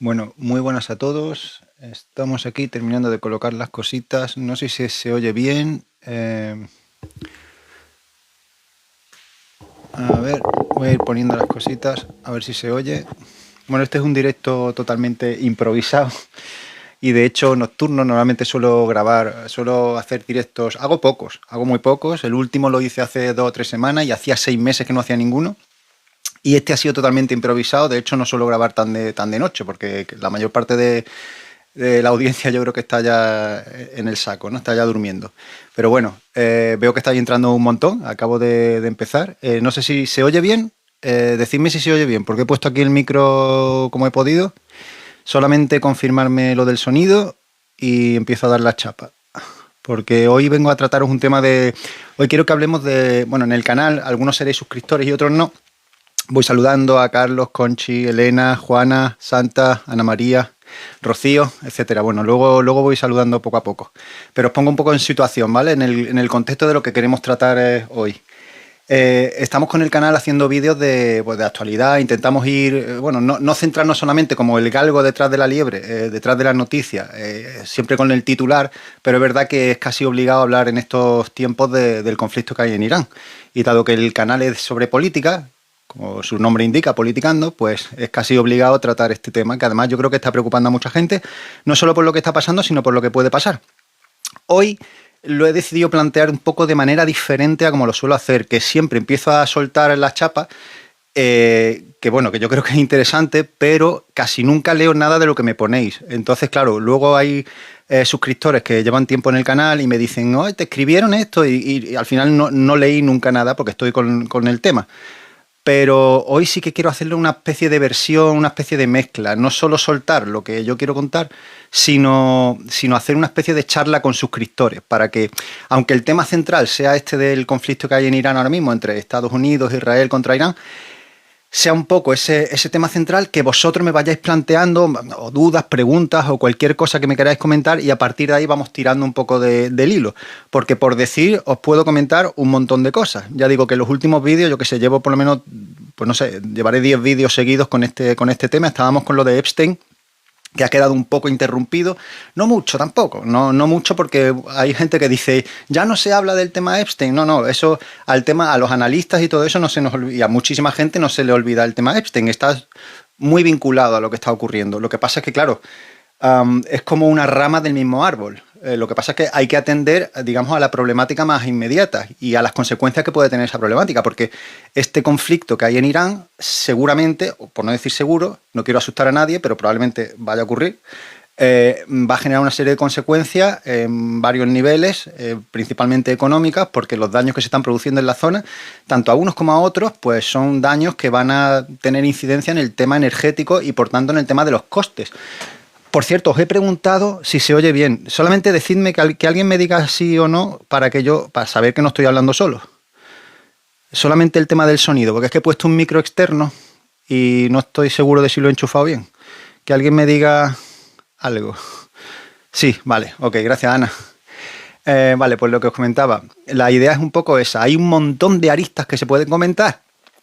Bueno, muy buenas a todos. Estamos aquí terminando de colocar las cositas. No sé si se oye bien. A ver, voy a ir poniendo las cositas, a ver si se oye. Bueno, este es un directo totalmente improvisado y de hecho nocturno. Normalmente suelo hacer directos, hago pocos, hago muy pocos. El último lo hice hace 2 o 3 semanas y hacía 6 meses que no hacía ninguno. Y este ha sido totalmente improvisado. De hecho, no suelo grabar tan de noche, porque la mayor parte de la audiencia yo creo que está ya en el saco, ¿no? Está ya durmiendo. Pero bueno, veo que estáis entrando un montón. Acabo de empezar. No sé si se oye bien. Decidme si se oye bien, porque he puesto aquí el micro como he podido. Solamente confirmarme lo del sonido y empiezo a dar la chapa. Porque hoy vengo a trataros un tema de... Hoy quiero que hablemos de... Bueno, en el canal algunos seréis suscriptores y otros no. Voy saludando a Carlos, Conchi, Elena, Juana, Santa, Ana María, Rocío, etcétera. Bueno, luego voy saludando poco a poco. Pero os pongo un poco en situación, ¿vale? En el contexto de lo que queremos tratar hoy. Estamos con el canal haciendo vídeos de actualidad. Intentamos ir, bueno, no centrarnos solamente como el galgo detrás de la liebre, detrás de las noticias, siempre con el titular, pero es verdad que es casi obligado a hablar en estos tiempos del conflicto que hay en Irán. Y dado que el canal es sobre política, como su nombre indica, politicando, pues es casi obligado a tratar este tema, que además yo creo que está preocupando a mucha gente, no solo por lo que está pasando, sino por lo que puede pasar. Hoy lo he decidido plantear un poco de manera diferente a como lo suelo hacer, que siempre empiezo a soltar las chapas, que bueno, que yo creo que es interesante, pero casi nunca leo nada de lo que me ponéis. Entonces, claro, luego hay suscriptores que llevan tiempo en el canal y me dicen, oh, te escribieron esto, y al final no leí nunca nada porque estoy con el tema. Pero hoy sí que quiero hacerle una especie de versión, una especie de mezcla. No solo soltar lo que yo quiero contar, sino hacer una especie de charla con suscriptores para que, aunque el tema central sea este del conflicto que hay en Irán ahora mismo entre Estados Unidos, Israel contra Irán, sea un poco ese tema central, que vosotros me vayáis planteando o dudas, preguntas o cualquier cosa que me queráis comentar, y a partir de ahí vamos tirando un poco del hilo. Porque por decir, os puedo comentar un montón de cosas. Ya digo que en los últimos vídeos, yo que sé, llevo por lo menos, pues no sé, llevaré 10 vídeos seguidos con este tema. Estábamos con lo de Epstein, que ha quedado un poco interrumpido, no mucho tampoco, no mucho, porque hay gente que dice, ya no se habla del tema Epstein. No, eso a los analistas y todo eso no se nos olvida, y a muchísima gente no se le olvida el tema Epstein, está muy vinculado a lo que está ocurriendo. Lo que pasa es que, claro, es como una rama del mismo árbol. Lo que pasa es que hay que atender, digamos, a la problemática más inmediata y a las consecuencias que puede tener esa problemática, porque este conflicto que hay en Irán, seguramente, o por no decir seguro, no quiero asustar a nadie, pero probablemente vaya a ocurrir, va a generar una serie de consecuencias en varios niveles, principalmente económicas, porque los daños que se están produciendo en la zona, tanto a unos como a otros, pues son daños que van a tener incidencia en el tema energético y, por tanto, en el tema de los costes. Por cierto, os he preguntado si se oye bien. Solamente decidme que alguien me diga sí o no para saber que no estoy hablando solo. Solamente el tema del sonido, porque es que he puesto un micro externo y no estoy seguro de si lo he enchufado bien. Que alguien me diga algo. Sí, vale, ok, gracias, Ana. Vale, pues lo que os comentaba. La idea es un poco esa. Hay un montón de aristas que se pueden comentar,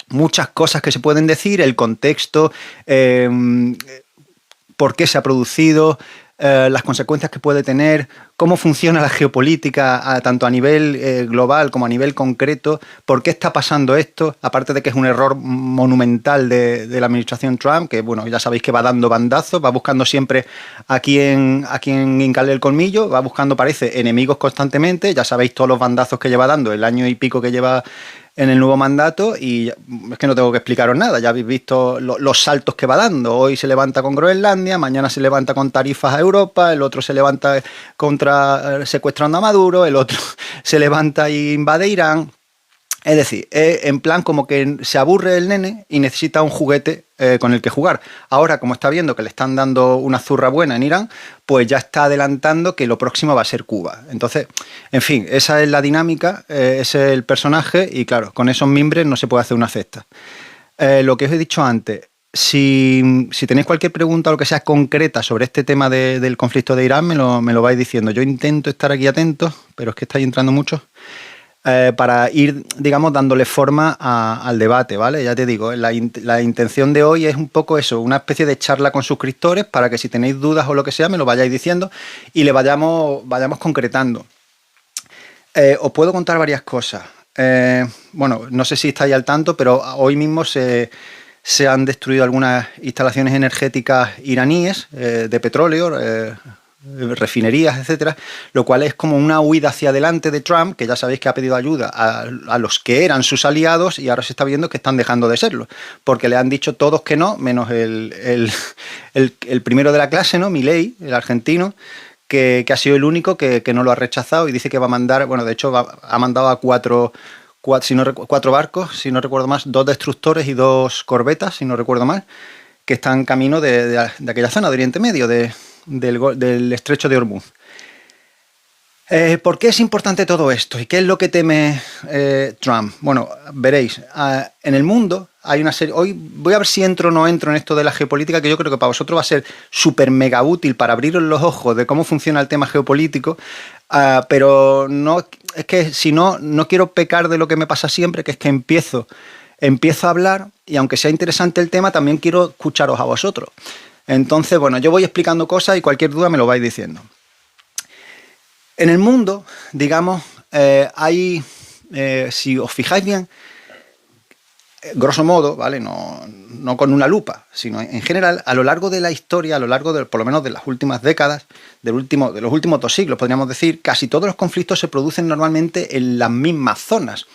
muchas cosas que se pueden decir, el contexto, por qué se ha producido, las consecuencias que puede tener, cómo funciona la geopolítica tanto a nivel global como a nivel concreto, por qué está pasando esto, aparte de que es un error monumental de la administración Trump, que bueno, ya sabéis que va dando bandazos, va buscando siempre a quien hincarle el colmillo, va buscando, parece, enemigos constantemente. Ya sabéis todos los bandazos que lleva dando, el año y pico que lleva en el nuevo mandato, y es que no tengo que explicaros nada, ya habéis visto los saltos que va dando. Hoy se levanta con Groenlandia, mañana se levanta con tarifas a Europa, el otro se levanta secuestrando a Maduro, el otro se levanta e invade Irán. Es decir, en plan como que se aburre el nene y necesita un juguete con el que jugar. Ahora, como está viendo que le están dando una zurra buena en Irán, pues ya está adelantando que lo próximo va a ser Cuba. Entonces, en fin, esa es la dinámica, ese es el personaje, y claro, con esos mimbres no se puede hacer una cesta. Lo que os he dicho antes, si tenéis cualquier pregunta o lo que sea concreta sobre este tema del conflicto de Irán, me lo vais diciendo. Yo intento estar aquí atento, pero es que estáis entrando mucho. para ir, digamos, dándole forma al debate, ¿vale? Ya te digo, la intención de hoy es un poco eso, una especie de charla con suscriptores para que si tenéis dudas o lo que sea, me lo vayáis diciendo y le vayamos concretando. Os puedo contar varias cosas. Bueno, no sé si estáis al tanto, pero hoy mismo se han destruido algunas instalaciones energéticas iraníes de petróleo, refinerías, etcétera, lo cual es como una huida hacia adelante de Trump, que ya sabéis que ha pedido ayuda a los que eran sus aliados y ahora se está viendo que están dejando de serlo, porque le han dicho todos que no, menos el primero de la clase, ¿no? Milei, el argentino, que ha sido el único que no lo ha rechazado y dice que va a mandar, bueno, de hecho ha mandado a cuatro barcos, si no recuerdo más, 2 destructores y 2 corbetas, si no recuerdo mal, que están camino de aquella zona de Oriente Medio, del estrecho de Hormuz. ¿Por qué es importante todo esto? ¿Y qué es lo que teme Trump? Bueno, veréis, en el mundo hay una serie... Hoy voy a ver si entro o no entro en esto de la geopolítica, que yo creo que para vosotros va a ser súper mega útil para abriros los ojos de cómo funciona el tema geopolítico, pero no, es que si no, no quiero pecar de lo que me pasa siempre, que es que empiezo a hablar y aunque sea interesante el tema, también quiero escucharos a vosotros. Entonces, bueno, yo voy explicando cosas y cualquier duda me lo vais diciendo. En el mundo, digamos, hay, si os fijáis bien, grosso modo, ¿vale? No con una lupa, sino en general, a lo largo de la historia, a lo largo de, por lo menos de las últimas décadas, de los últimos 2 siglos, podríamos decir, casi todos los conflictos se producen normalmente en las mismas zonas.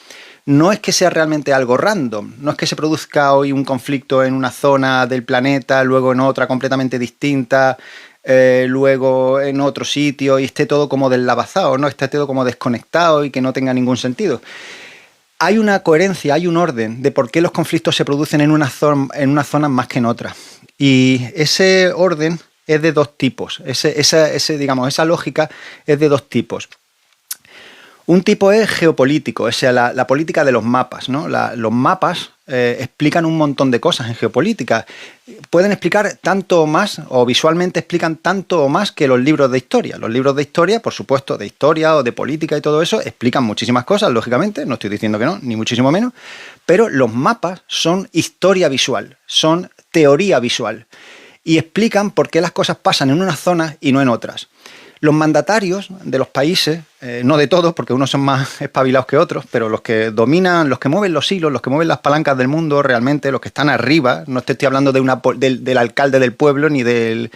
No es que sea realmente algo random, no es que se produzca hoy un conflicto en una zona del planeta, luego en otra completamente distinta, luego en otro sitio y esté todo como deslavazado, ¿no? Esté todo como desconectado y que no tenga ningún sentido. Hay una coherencia, hay un orden de por qué los conflictos se producen en unas zonas más que en otras. Y ese orden es de 2 tipos, esa lógica es de 2 tipos. Un tipo es geopolítico, o sea, la política de los mapas, ¿no? Los mapas explican un montón de cosas en geopolítica. Pueden explicar tanto o más, o visualmente explican tanto o más que los libros de historia. Los libros de historia, por supuesto, de historia o de política y todo eso, explican muchísimas cosas, lógicamente, no estoy diciendo que no, ni muchísimo menos, pero los mapas son historia visual, son teoría visual, y explican por qué las cosas pasan en unas zonas y no en otras. Los mandatarios de los países, no de todos, porque unos son más espabilados que otros, pero los que dominan, los que mueven los hilos, los que mueven las palancas del mundo realmente, los que están arriba, no te estoy hablando del alcalde del pueblo ni del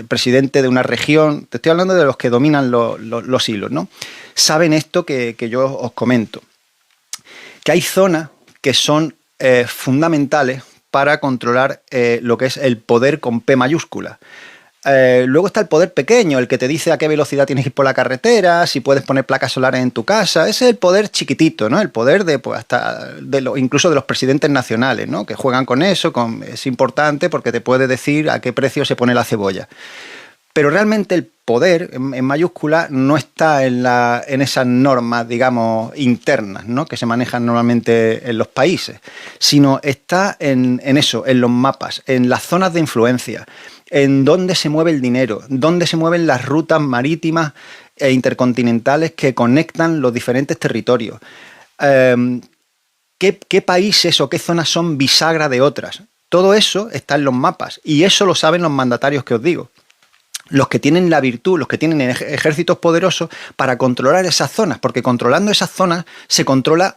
presidente de una región, te estoy hablando de los que dominan los hilos, ¿no? Saben esto que yo os comento, que hay zonas que son fundamentales para controlar lo que es el poder con P mayúscula. Luego está el poder pequeño, el que te dice a qué velocidad tienes que ir por la carretera, si puedes poner placas solares en tu casa. Ese es el poder chiquitito, ¿no? El poder de, pues, incluso de los presidentes nacionales, ¿no? Que juegan con eso, es importante porque te puede decir a qué precio se pone la cebolla. Pero realmente el poder, en mayúscula, no está en esas normas, digamos, internas, ¿no? Que se manejan normalmente en los países, sino está en eso, en los mapas, en las zonas de influencia, en dónde se mueve el dinero, dónde se mueven las rutas marítimas e intercontinentales que conectan los diferentes territorios. ¿Qué países o qué zonas son bisagra de otras? Todo eso está en los mapas y eso lo saben los mandatarios que os digo. Los que tienen la virtud, los que tienen ejércitos poderosos para controlar esas zonas, porque controlando esas zonas se controla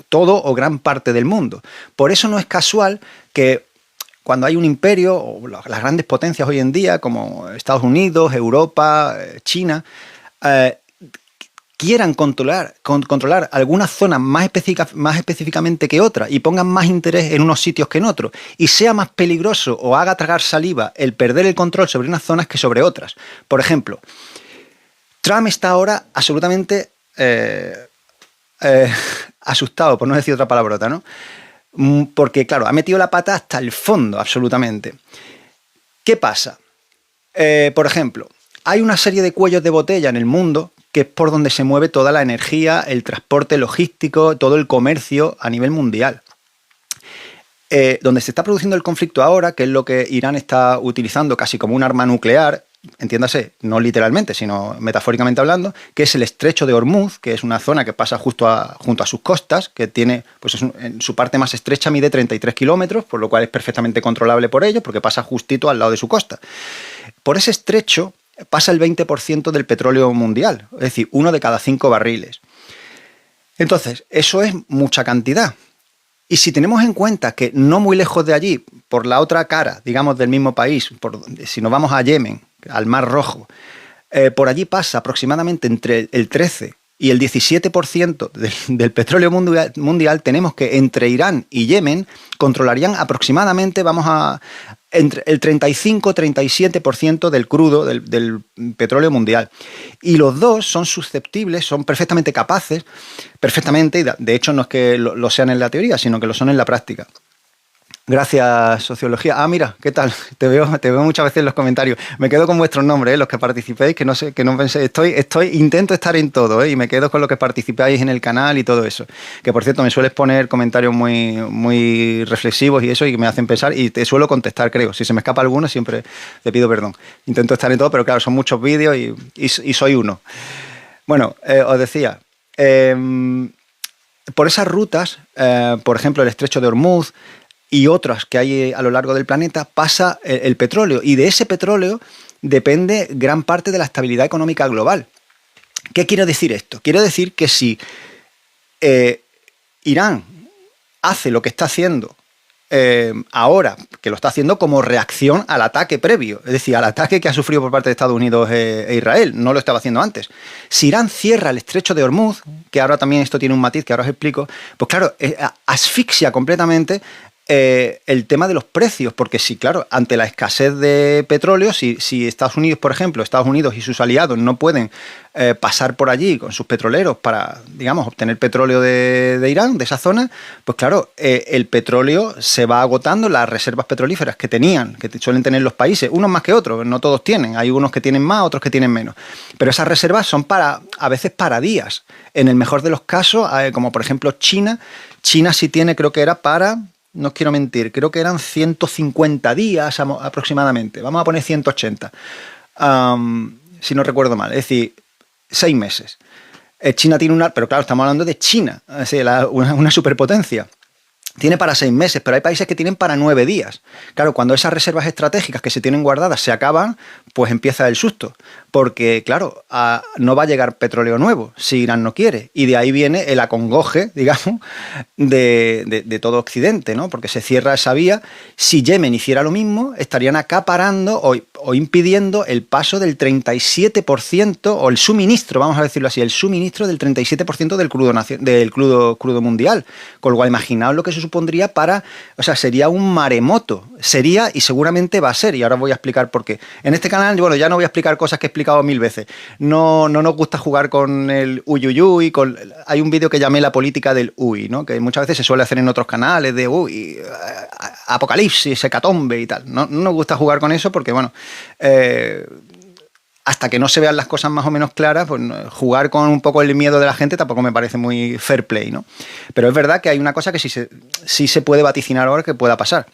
todo o gran parte del mundo. Por eso no es casual que cuando hay un imperio, o las grandes potencias hoy en día, como Estados Unidos, Europa, China, quieran controlar algunas zonas más específicamente que otras y pongan más interés en unos sitios que en otros, y sea más peligroso o haga tragar saliva el perder el control sobre unas zonas que sobre otras. Por ejemplo, Trump está ahora absolutamente asustado, por no decir otra palabrota, ¿no? Porque, claro, ha metido la pata hasta el fondo, absolutamente. ¿Qué pasa? Por ejemplo, hay una serie de cuellos de botella en el mundo que es por donde se mueve toda la energía, el transporte logístico, todo el comercio a nivel mundial. Donde se está produciendo el conflicto ahora, que es lo que Irán está utilizando casi como un arma nuclear, entiéndase, no literalmente, sino metafóricamente hablando, que es el estrecho de Hormuz, que es una zona que pasa junto a sus costas, que tiene, pues en su parte más estrecha mide 33 kilómetros, por lo cual es perfectamente controlable por ellos, porque pasa justito al lado de su costa. Por ese estrecho pasa el 20% del petróleo mundial, es decir, 1 de cada 5 barriles. Entonces, eso es mucha cantidad. Y si tenemos en cuenta que no muy lejos de allí, por la otra cara, digamos, del mismo país, si nos vamos a Yemen, al Mar Rojo, por allí pasa aproximadamente entre el 13 y el 17% del petróleo mundial, tenemos que entre Irán y Yemen controlarían aproximadamente, entre el 35-37% del crudo, del petróleo mundial. Y los dos son susceptibles, son perfectamente capaces, y de hecho no es que lo sean en la teoría, sino que lo son en la práctica. Gracias, Sociología. Ah, mira, ¿qué tal? Te veo muchas veces en los comentarios. Me quedo con vuestros nombres, los que participéis, que no penséis. Intento estar en todo, y me quedo con lo que participáis en el canal y todo eso. Que por cierto, me sueles poner comentarios muy, muy reflexivos y eso, y que me hacen pensar, y te suelo contestar, creo. Si se me escapa alguno, siempre te pido perdón. Intento estar en todo, pero claro, son muchos vídeos y soy uno. Bueno, os decía, por esas rutas, por ejemplo, el estrecho de Hormuz, y otras que hay a lo largo del planeta, pasa el petróleo. Y de ese petróleo depende gran parte de la estabilidad económica global. ¿Qué quiero decir esto? Quiero decir que si Irán hace lo que está haciendo ahora, que lo está haciendo como reacción al ataque previo, es decir, al ataque que ha sufrido por parte de Estados Unidos e Israel, no lo estaba haciendo antes. Si Irán cierra el estrecho de Hormuz, que ahora también esto tiene un matiz que ahora os explico, pues claro, asfixia completamente el tema de los precios, porque sí, claro, ante la escasez de petróleo, si Estados Unidos, por ejemplo, Estados Unidos y sus aliados no pueden pasar por allí con sus petroleros para, digamos, obtener petróleo de Irán, de esa zona, pues claro, el petróleo se va agotando, las reservas petrolíferas que tenían, que suelen tener los países, unos más que otros, no todos tienen, hay unos que tienen más, otros que tienen menos, pero esas reservas son a veces para días. En el mejor de los casos, como por ejemplo China sí tiene, creo que era para... No os quiero mentir, creo que eran 150 días aproximadamente. Vamos a poner 180, si no recuerdo mal. Es decir, 6 meses. China tiene pero claro, estamos hablando de China, es decir, una superpotencia. Tiene para 6 meses, pero hay países que tienen para 9 días. Claro, cuando esas reservas estratégicas que se tienen guardadas se acaban, pues empieza el susto. Porque, claro, no va a llegar petróleo nuevo si Irán no quiere. Y de ahí viene el acongoje, digamos, de todo Occidente, ¿no? Porque se cierra esa vía. Si Yemen hiciera lo mismo, estarían acaparando o impidiendo el paso del 37%, o el suministro, vamos a decirlo así, el suministro del 37% del crudo mundial. Con lo cual, imaginaos lo que se supondría sería un maremoto. Sería, y seguramente va a ser, y ahora voy a explicar por qué. En este canal, bueno, ya no voy a explicar cosas que he explicado 1000 veces. No nos gusta jugar con el uyuyuy, hay un vídeo que llamé La política del uy, ¿no? Que muchas veces se suele hacer en otros canales de apocalipsis, hecatombe y tal. No nos gusta jugar con eso porque, bueno, hasta que no se vean las cosas más o menos claras, pues jugar con un poco el miedo de la gente tampoco me parece muy fair play, ¿no? Pero es verdad que hay una cosa que sí se puede vaticinar ahora que pueda pasar.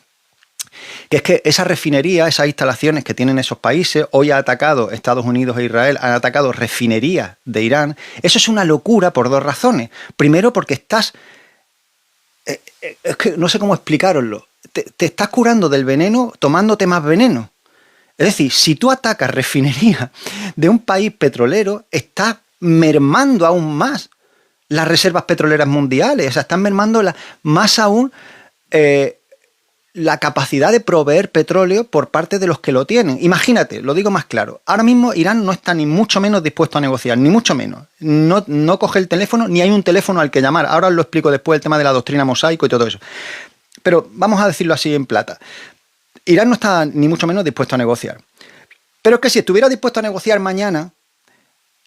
Que es que esa refinería, esas instalaciones que tienen esos países, hoy ha atacado Estados Unidos e Israel, han atacado refinerías de Irán. Eso es una locura por 2 razones. Primero, porque es que no sé cómo explicároslo. Te estás curando del veneno tomándote más veneno. Es decir, si tú atacas refinería de un país petrolero, estás mermando aún más las reservas petroleras mundiales. O sea, están mermando más aún la capacidad de proveer petróleo por parte de los que lo tienen. Imagínate, lo digo más claro, ahora mismo Irán no está ni mucho menos dispuesto a negociar, ni mucho menos. No coge el teléfono, ni hay un teléfono al que llamar. Ahora os lo explico después, el tema de la doctrina mosaico y todo eso. Pero vamos a decirlo así en plata. Irán no está ni mucho menos dispuesto a negociar. Pero es que si estuviera dispuesto a negociar mañana,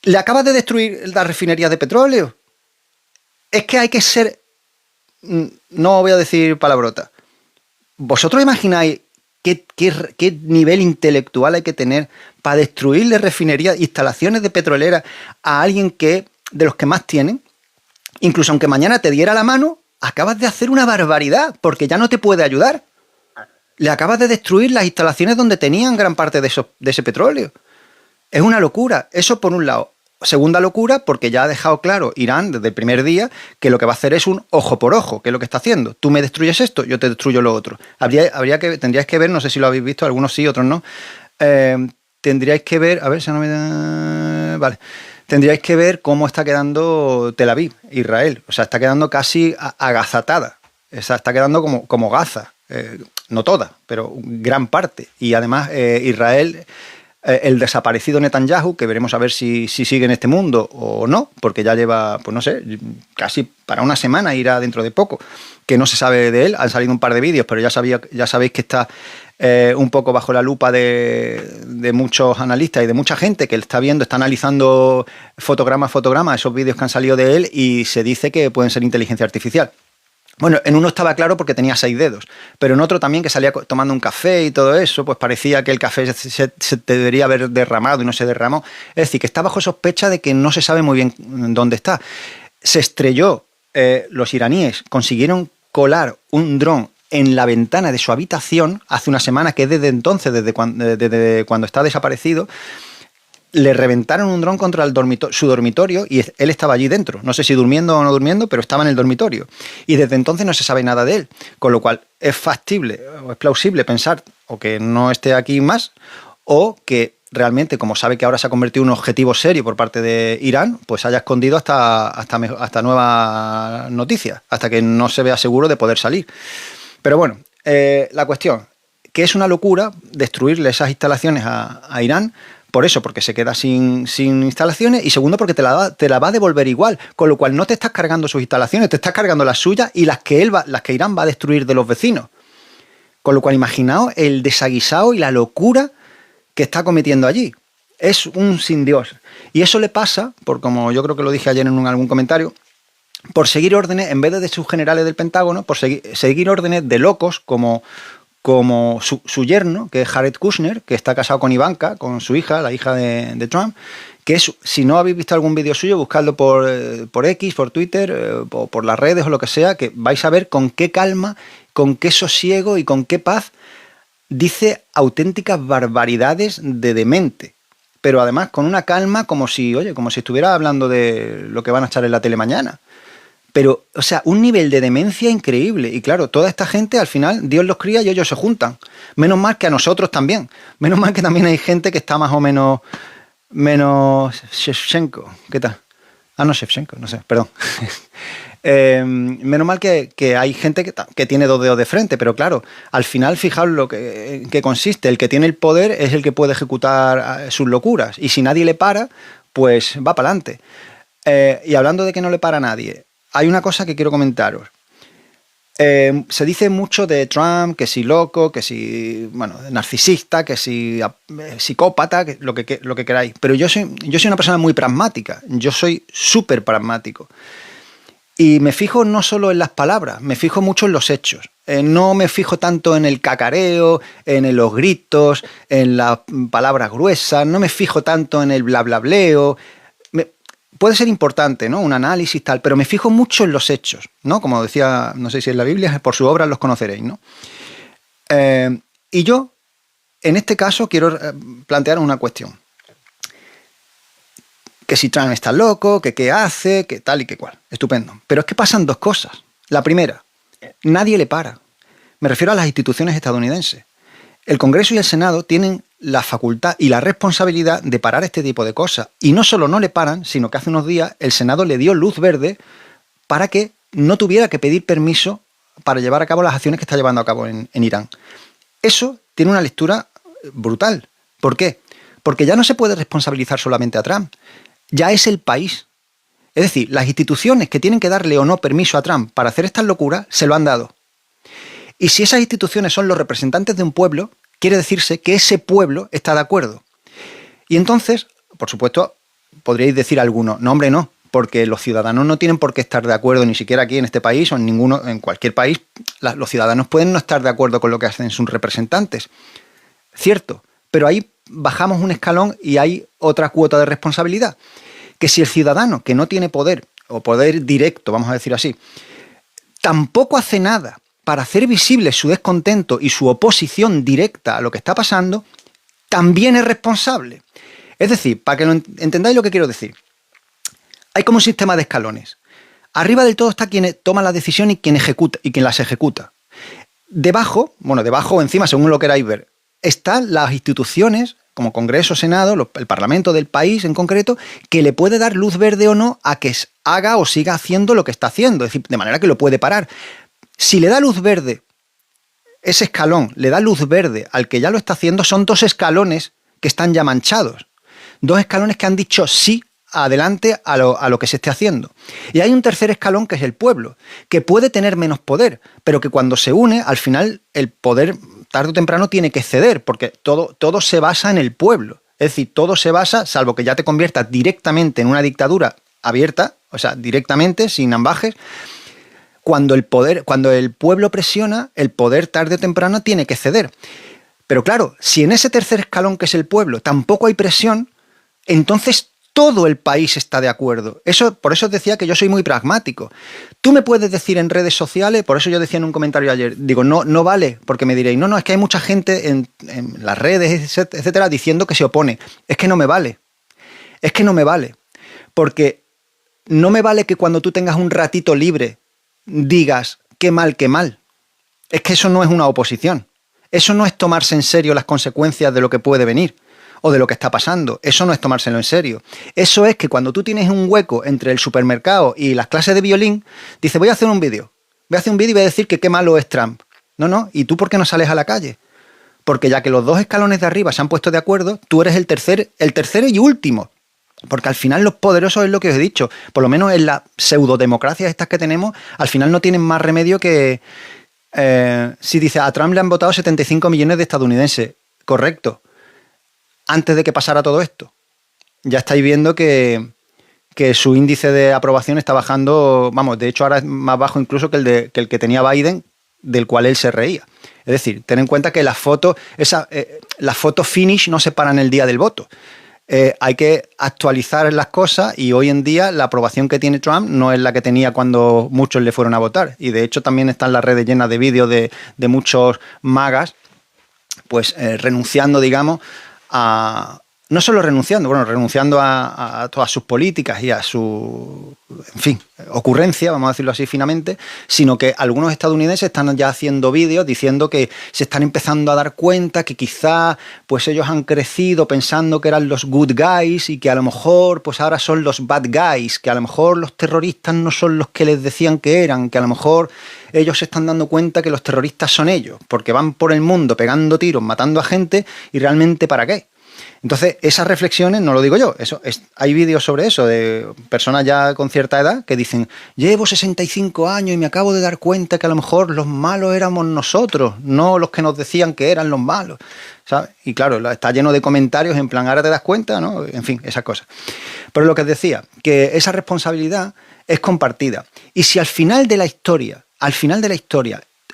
le acabas de destruir las refinerías de petróleo. Es que hay que ser... No voy a decir palabrota. ¿Vosotros imagináis qué nivel intelectual hay que tener para destruirle refinerías, instalaciones de petroleras a alguien de los que más tienen? Incluso aunque mañana te diera la mano, acabas de hacer una barbaridad, porque ya no te puede ayudar. Le acabas de destruir las instalaciones donde tenían gran parte de ese petróleo. Es una locura. Eso por un lado. Segunda locura, porque ya ha dejado claro Irán desde el primer día que lo que va a hacer es un ojo por ojo, que es lo que está haciendo. Tú me destruyes esto, yo te destruyo lo otro. Tendríais que ver, no sé si lo habéis visto, algunos sí, otros no. Tendríais que ver, a ver si no me da... Vale. Tendríais que ver cómo está quedando Tel Aviv, Israel. O sea, está quedando casi agazatada. O sea, está quedando como Gaza. No toda, pero gran parte. Y además Israel... el desaparecido Netanyahu, que veremos a ver si sigue en este mundo o no, porque ya lleva, pues no sé, casi para una semana, irá dentro de poco, que no se sabe de él. Han salido un par de vídeos, pero ya sabéis que está un poco bajo la lupa de muchos analistas y de mucha gente que él está viendo, está analizando fotograma a fotograma esos vídeos que han salido de él y se dice que pueden ser inteligencia artificial. Bueno, en uno estaba claro porque tenía 6 dedos, pero en otro también que salía tomando un café y todo eso, pues parecía que el café se debería haber derramado y no se derramó. Es decir, que está bajo sospecha de que no se sabe muy bien dónde está. Se estrelló, los iraníes consiguieron colar un dron en la ventana de su habitación hace una semana, que es desde entonces, desde cuando está desaparecido. Le reventaron un dron contra su dormitorio y él estaba allí dentro. No sé si durmiendo o no durmiendo, pero estaba en el dormitorio. Y desde entonces no se sabe nada de él. Con lo cual es factible o es plausible pensar o que no esté aquí más o que realmente, como sabe que ahora se ha convertido en un objetivo serio por parte de Irán, pues haya escondido hasta nueva noticia, hasta que no se vea seguro de poder salir. Pero bueno, la cuestión, que es una locura destruirle esas instalaciones a Irán. Por eso, porque se queda sin instalaciones, y segundo, porque te la va a devolver igual, con lo cual no te estás cargando sus instalaciones, te estás cargando las suyas y las que Irán va a destruir de los vecinos. Con lo cual, imaginaos el desaguisado y la locura que está cometiendo allí. Es un sin Dios. Y eso le pasa, como yo creo que lo dije ayer en algún comentario, por seguir órdenes, en vez de sus generales del Pentágono, por seguir órdenes de locos como su yerno, que es Jared Kushner, que está casado con Ivanka, con su hija, la hija de Trump, que es, si no habéis visto algún vídeo suyo, buscadlo por X, por Twitter, por las redes o lo que sea, que vais a ver con qué calma, con qué sosiego y con qué paz dice auténticas barbaridades de demente. Pero además con una calma como si estuviera hablando de lo que van a echar en la tele mañana. Pero, o sea, un nivel de demencia increíble. Y claro, toda esta gente, al final, Dios los cría y ellos se juntan. Menos mal que a nosotros también. Menos mal que también hay gente que está más o menos Shevchenko. ¿Qué tal? Ah, no, Shevchenko, no sé, perdón. Menos mal que hay gente que tiene 2 dedos de frente, pero claro, al final, fijaos lo que consiste. El que tiene el poder es el que puede ejecutar sus locuras. Y si nadie le para, pues va para adelante. Y hablando de que no le para a nadie, hay una cosa que quiero comentaros. Se dice mucho de Trump, que si loco, que si narcisista, que si psicópata, lo que queráis. Pero yo soy una persona muy pragmática. Yo soy súper pragmático. Y me fijo no solo en las palabras, me fijo mucho en los hechos. No me fijo tanto en el cacareo, en los gritos, en las palabras gruesas. No me fijo tanto en el blablableo. Puede ser importante, ¿no? Un análisis tal, pero me fijo mucho en los hechos, ¿no? Como decía, no sé si en la Biblia, por su obra los conoceréis, ¿no? Y yo, en este caso, quiero plantear una cuestión. Que si Trump está loco, que qué hace, que tal y que cual. Estupendo. Pero es que pasan 2 cosas. La primera, nadie le para. Me refiero a las instituciones estadounidenses. El Congreso y el Senado tienen la facultad y la responsabilidad de parar este tipo de cosas. Y no solo no le paran, sino que hace unos días el Senado le dio luz verde para que no tuviera que pedir permiso para llevar a cabo las acciones que está llevando a cabo en Irán. Eso tiene una lectura brutal. ¿Por qué? Porque ya no se puede responsabilizar solamente a Trump. Ya es el país. Es decir, las instituciones que tienen que darle o no permiso a Trump para hacer estas locuras, se lo han dado. Y si esas instituciones son los representantes de un pueblo, quiere decirse que ese pueblo está de acuerdo. Y entonces, por supuesto, podríais decir algunos, no, hombre, no, porque los ciudadanos no tienen por qué estar de acuerdo, ni siquiera aquí en este país o en cualquier país, los ciudadanos pueden no estar de acuerdo con lo que hacen sus representantes. Cierto, pero ahí bajamos un escalón y hay otra cuota de responsabilidad. Que si el ciudadano, que no tiene poder, o poder directo, vamos a decir así, tampoco hace nada para hacer visible su descontento y su oposición directa a lo que está pasando, también es responsable. Es decir, para que entendáis lo que quiero decir, hay como un sistema de escalones. Arriba del todo está quien toma la decisión y quien ejecuta y quien las ejecuta. Debajo o encima, según lo queráis ver, están las instituciones, como Congreso, Senado, el Parlamento del país en concreto, que le puede dar luz verde o no a que haga o siga haciendo lo que está haciendo, es decir, de manera que lo puede parar. Si le da luz verde, ese escalón le da luz verde al que ya lo está haciendo, son 2 escalones que están ya manchados. 2 escalones que han dicho sí adelante a lo que se esté haciendo. Y hay un tercer escalón que es el pueblo, que puede tener menos poder, pero que cuando se une, al final el poder tarde o temprano tiene que ceder, porque todo se basa en el pueblo. Es decir, todo se basa, salvo que ya te conviertas directamente en una dictadura abierta, o sea, directamente, sin ambajes, cuando el pueblo presiona, el poder tarde o temprano tiene que ceder. Pero claro, si en ese tercer escalón que es el pueblo tampoco hay presión, entonces todo el país está de acuerdo. Por eso os decía que yo soy muy pragmático. Tú me puedes decir en redes sociales, por eso yo decía en un comentario ayer, digo, no vale, porque me diréis, no, es que hay mucha gente en las redes, etcétera, diciendo que se opone. Es que no me vale. Es que no me vale. Porque no me vale que cuando tú tengas un ratito libre digas, qué mal, qué mal. Es que eso no es una oposición. Eso no es tomarse en serio las consecuencias de lo que puede venir o de lo que está pasando. Eso no es tomárselo en serio. Eso es que cuando tú tienes un hueco entre el supermercado y las clases de violín, dices, voy a hacer un vídeo. Voy a hacer un vídeo y voy a decir que qué malo es Trump. No. ¿Y tú por qué no sales a la calle? Porque ya que los 2 escalones de arriba se han puesto de acuerdo, tú eres el tercero y último. Porque al final los poderosos es lo que os he dicho. Por lo menos en las pseudodemocracias estas que tenemos, al final no tienen más remedio que... si dice, a Trump le han votado 75 millones de estadounidenses. Correcto. Antes de que pasara todo esto. Ya estáis viendo que su índice de aprobación está bajando, de hecho ahora es más bajo incluso que el que tenía Biden, del cual él se reía. Es decir, ten en cuenta que las fotos finish no se paran el día del voto. Hay que actualizar las cosas y hoy en día la aprobación que tiene Trump no es la que tenía cuando muchos le fueron a votar. Y de hecho también están las redes llenas de vídeos de muchos magas, pues renunciando, digamos, no solo renunciando a todas sus políticas y a su, en fin, ocurrencia, vamos a decirlo así finamente, sino que algunos estadounidenses están ya haciendo vídeos diciendo que se están empezando a dar cuenta que quizá pues ellos han crecido pensando que eran los good guys y que a lo mejor pues ahora son los bad guys, que a lo mejor los terroristas no son los que les decían que eran, que a lo mejor ellos se están dando cuenta que los terroristas son ellos, porque van por el mundo pegando tiros, matando a gente, y realmente ¿para qué? Entonces, esas reflexiones no lo digo yo, hay vídeos sobre eso de personas ya con cierta edad que dicen, llevo 65 años y me acabo de dar cuenta que a lo mejor los malos éramos nosotros, no los que nos decían que eran los malos, ¿sabes? Y claro, está lleno de comentarios en plan, ahora te das cuenta, ¿no? En fin, esas cosas. Pero lo que os decía, que esa responsabilidad es compartida. Y si al final de la historia,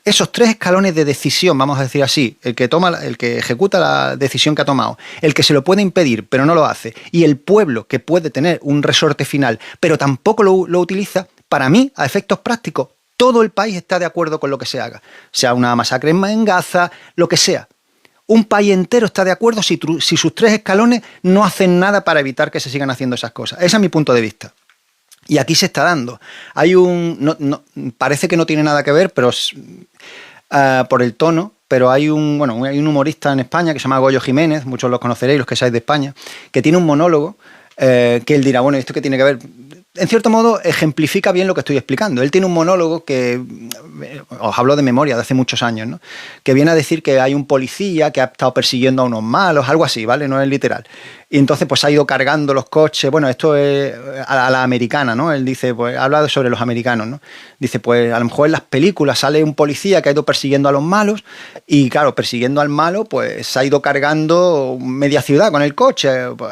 esos 3 escalones de decisión, vamos a decir así, el que ejecuta la decisión que ha tomado, el que se lo puede impedir pero no lo hace, y el pueblo que puede tener un resorte final pero tampoco lo utiliza, para mí, a efectos prácticos, todo el país está de acuerdo con lo que se haga. Sea una masacre en Gaza, lo que sea. Un país entero está de acuerdo si sus 3 escalones no hacen nada para evitar que se sigan haciendo esas cosas. Ese es mi punto de vista. Y aquí se está dando. Parece que no tiene nada que ver, pero por el tono, pero hay un humorista en España que se llama Goyo Jiménez, muchos lo conoceréis, los que seáis de España, que tiene un monólogo que él dirá, bueno, ¿esto qué tiene que ver? En cierto modo ejemplifica bien lo que estoy explicando. Él tiene un monólogo que, os hablo de memoria, de hace muchos años, ¿no? Que viene a decir que hay un policía que ha estado persiguiendo a unos malos, algo así, ¿vale? No es literal. Y entonces pues ha ido cargando los coches, bueno, esto es a la americana, ¿no? Él dice, pues habla sobre los americanos, ¿no? Dice, pues a lo mejor en las películas sale un policía que ha ido persiguiendo a los malos y claro, persiguiendo al malo, pues se ha ido cargando media ciudad con el coche, pues,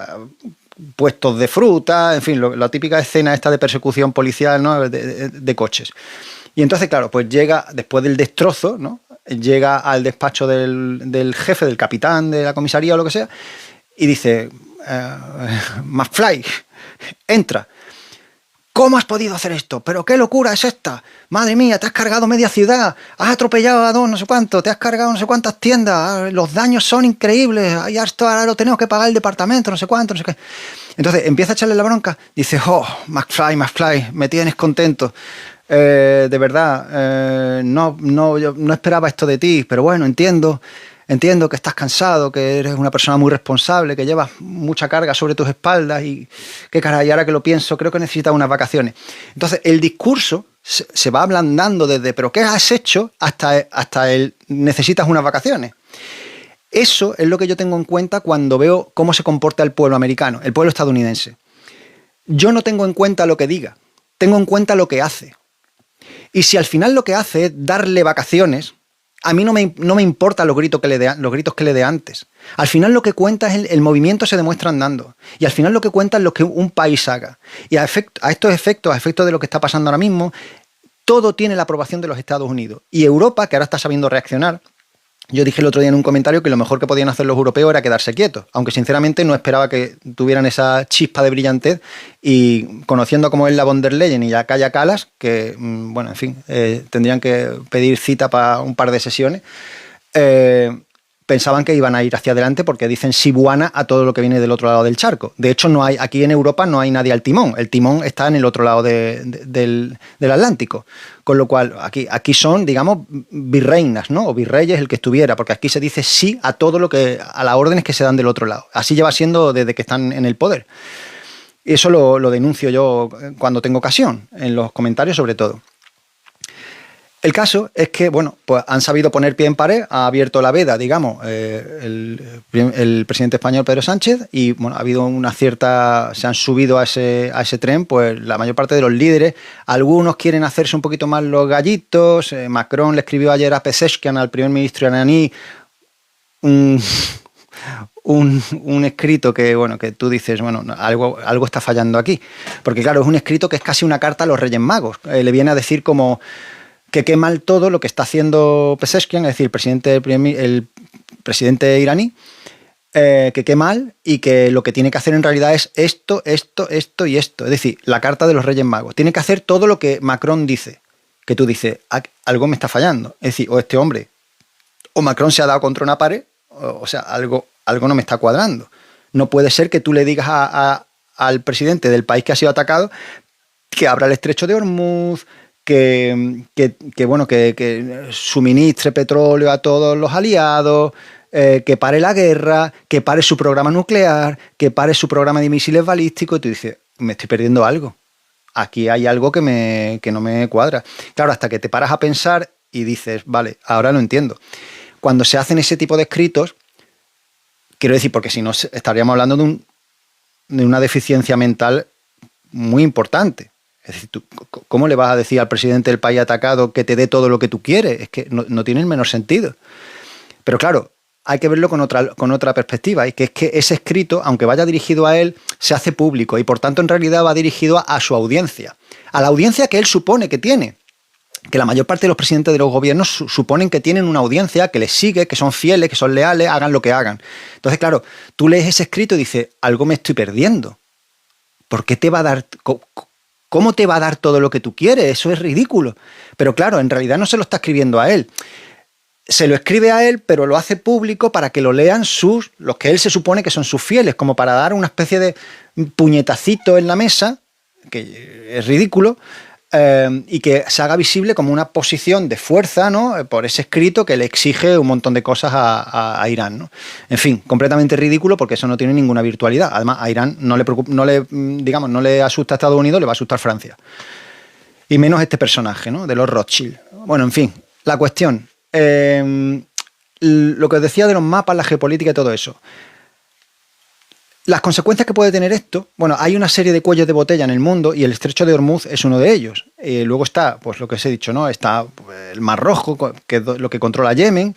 puestos de fruta, en fin, la típica escena esta de persecución policial, ¿no? de coches. Y entonces, claro, pues llega, después del destrozo, ¿no? Llega al despacho del jefe, del capitán de la comisaría o lo que sea, y dice, McFly, entra. ¿Cómo has podido hacer esto? ¿Pero qué locura es esta? Madre mía, te has cargado media ciudad, has atropellado a dos no sé cuánto, te has cargado no sé cuántas tiendas, los daños son increíbles, ahora lo tenemos que pagar el departamento, no sé cuánto, no sé qué. Entonces empieza a echarle la bronca, dice, oh, McFly, me tienes contento. De verdad, yo no esperaba esto de ti, pero bueno, entiendo que estás cansado, que eres una persona muy responsable, que llevas mucha carga sobre tus espaldas y qué caray, ahora que lo pienso, creo que necesitas unas vacaciones. Entonces, el discurso se va ablandando desde ¿pero qué has hecho? hasta el necesitas unas vacaciones. Eso es lo que yo tengo en cuenta cuando veo cómo se comporta el pueblo americano, el pueblo estadounidense. Yo no tengo en cuenta lo que diga, tengo en cuenta lo que hace. Y si al final lo que hace es darle vacaciones, a mí no me importa los gritos que le dé antes. Al final lo que cuenta es el movimiento se demuestra andando. Y al final lo que cuenta es lo que un país haga. Y a estos efectos, a efectos de lo que está pasando ahora mismo, todo tiene la aprobación de los Estados Unidos. Y Europa, que ahora está sabiendo reaccionar, yo dije el otro día en un comentario que lo mejor que podían hacer los europeos era quedarse quietos, aunque sinceramente no esperaba que tuvieran esa chispa de brillantez y conociendo cómo es la von der Leyen y ya Kaja Kallas, que, bueno, en fin, tendrían que pedir cita para un par de sesiones, pensaban que iban a ir hacia adelante porque dicen Sibuana a todo lo que viene del otro lado del charco. De hecho, aquí en Europa no hay nadie al timón. El timón está en el otro lado del Atlántico. Con lo cual, aquí son, digamos, virreinas, ¿no? O virreyes el que estuviera, porque aquí se dice sí a todo a las órdenes que se dan del otro lado. Así lleva siendo desde que están en el poder. Y eso lo denuncio yo cuando tengo ocasión, en los comentarios sobre todo. El caso es que, bueno, pues han sabido poner pie en pared, ha abierto la veda, digamos, el presidente español Pedro Sánchez y, bueno, ha habido se han subido a ese tren, pues la mayor parte de los líderes. Algunos quieren hacerse un poquito más los gallitos. Macron le escribió ayer a Pezeshkian, al primer ministro iraní, un escrito que, bueno, que tú dices, bueno, algo está fallando aquí. Porque, claro, es un escrito que es casi una carta a los Reyes Magos. Le viene a decir como que qué mal todo lo que está haciendo Pezeshkian, es decir, el presidente iraní, que qué mal y que lo que tiene que hacer en realidad es esto y esto. Es decir, la carta de los Reyes Magos. Tiene que hacer todo lo que Macron dice, que tú dices, algo me está fallando. Es decir, o este hombre, o Macron se ha dado contra una pared, o sea, algo no me está cuadrando. No puede ser que tú le digas al presidente del país que ha sido atacado que abra el estrecho de Hormuz, que suministre petróleo a todos los aliados, que pare la guerra, que pare su programa nuclear, que pare su programa de misiles balísticos, y tú dices, me estoy perdiendo algo. Aquí hay algo que no me cuadra. Claro, hasta que te paras a pensar y dices, vale, ahora lo entiendo. Cuando se hacen ese tipo de escritos, quiero decir, porque si no estaríamos hablando de una deficiencia mental muy importante. Es decir, ¿cómo le vas a decir al presidente del país atacado que te dé todo lo que tú quieres? Es que no tiene el menor sentido. Pero claro, hay que verlo con otra perspectiva, y que es que ese escrito, aunque vaya dirigido a él, se hace público y por tanto en realidad va dirigido a su audiencia, a la audiencia que él supone que tiene. Que la mayor parte de los presidentes de los gobiernos suponen que tienen una audiencia que les sigue, que son fieles, que son leales, hagan lo que hagan. Entonces, claro, tú lees ese escrito y dices, algo me estoy perdiendo. ¿Por qué te va a dar... ¿Cómo te va a dar todo lo que tú quieres? Eso es ridículo. Pero claro, en realidad no se lo está escribiendo a él. Se lo escribe a él, pero lo hace público para que lo lean los que él se supone que son sus fieles, como para dar una especie de puñetacito en la mesa, que es ridículo, y que se haga visible como una posición de fuerza, ¿no? Por ese escrito que le exige un montón de cosas a Irán, ¿no? En fin, completamente ridículo, porque eso no tiene ninguna virtualidad. Además, a Irán no le asusta a Estados Unidos, le va a asustar Francia. Y menos este personaje, ¿no? De los Rothschild. Bueno, en fin, la cuestión. Lo que os decía de los mapas, la geopolítica y todo eso. Las consecuencias que puede tener esto, bueno, hay una serie de cuellos de botella en el mundo y el estrecho de Hormuz es uno de ellos. Luego está, pues lo que os he dicho, ¿no? Está el Mar Rojo, que es lo que controla Yemen,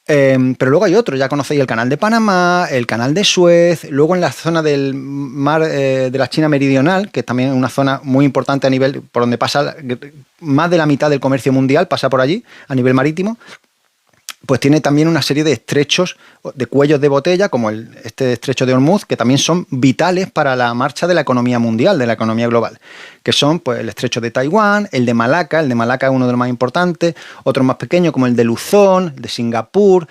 pero luego hay otro, ya conocéis el canal de Panamá, el canal de Suez, luego en la zona del mar de la China Meridional, que también es una zona muy importante a nivel, por donde pasa más de la mitad del comercio mundial, pasa por allí, a nivel marítimo. pues tiene también una serie de estrechos, de cuellos de botella, como este estrecho de Hormuz, que también son vitales para la marcha de la economía mundial, de la economía global, que son pues el estrecho de Taiwán, el de Malaca es uno de los más importantes, otros más pequeños como el de Luzón, el de Singapur.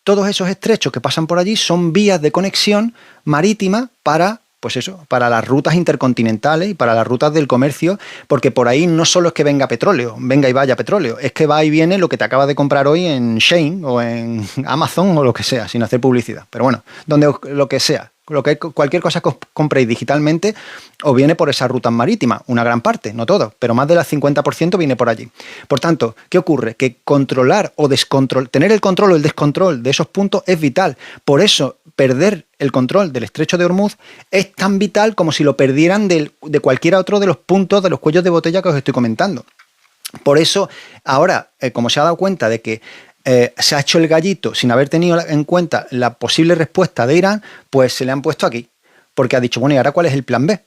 Todos esos estrechos que pasan por allí son vías de conexión marítima para, pues eso, para las rutas intercontinentales y para las rutas del comercio, porque por ahí no solo es que venga petróleo, venga y vaya petróleo, es que va y viene lo que te acabas de comprar hoy en Shein o en Amazon o lo que sea, sin hacer publicidad. Pero bueno, lo que sea, cualquier cosa que os compréis digitalmente os viene por esas rutas marítimas, una gran parte, no todo, pero más del 50% viene por allí. Por tanto, ¿qué ocurre? Que controlar o tener el control o el descontrol de esos puntos es vital. Por eso, perder el control del estrecho de Hormuz es tan vital como si lo perdieran de cualquiera otro de los puntos, de los cuellos de botella que os estoy comentando. Por eso, ahora, como se ha dado cuenta de que se ha hecho el gallito sin haber tenido en cuenta la posible respuesta de Irán, pues se le han puesto aquí. Porque ha dicho, bueno, ¿y ahora cuál es el plan B?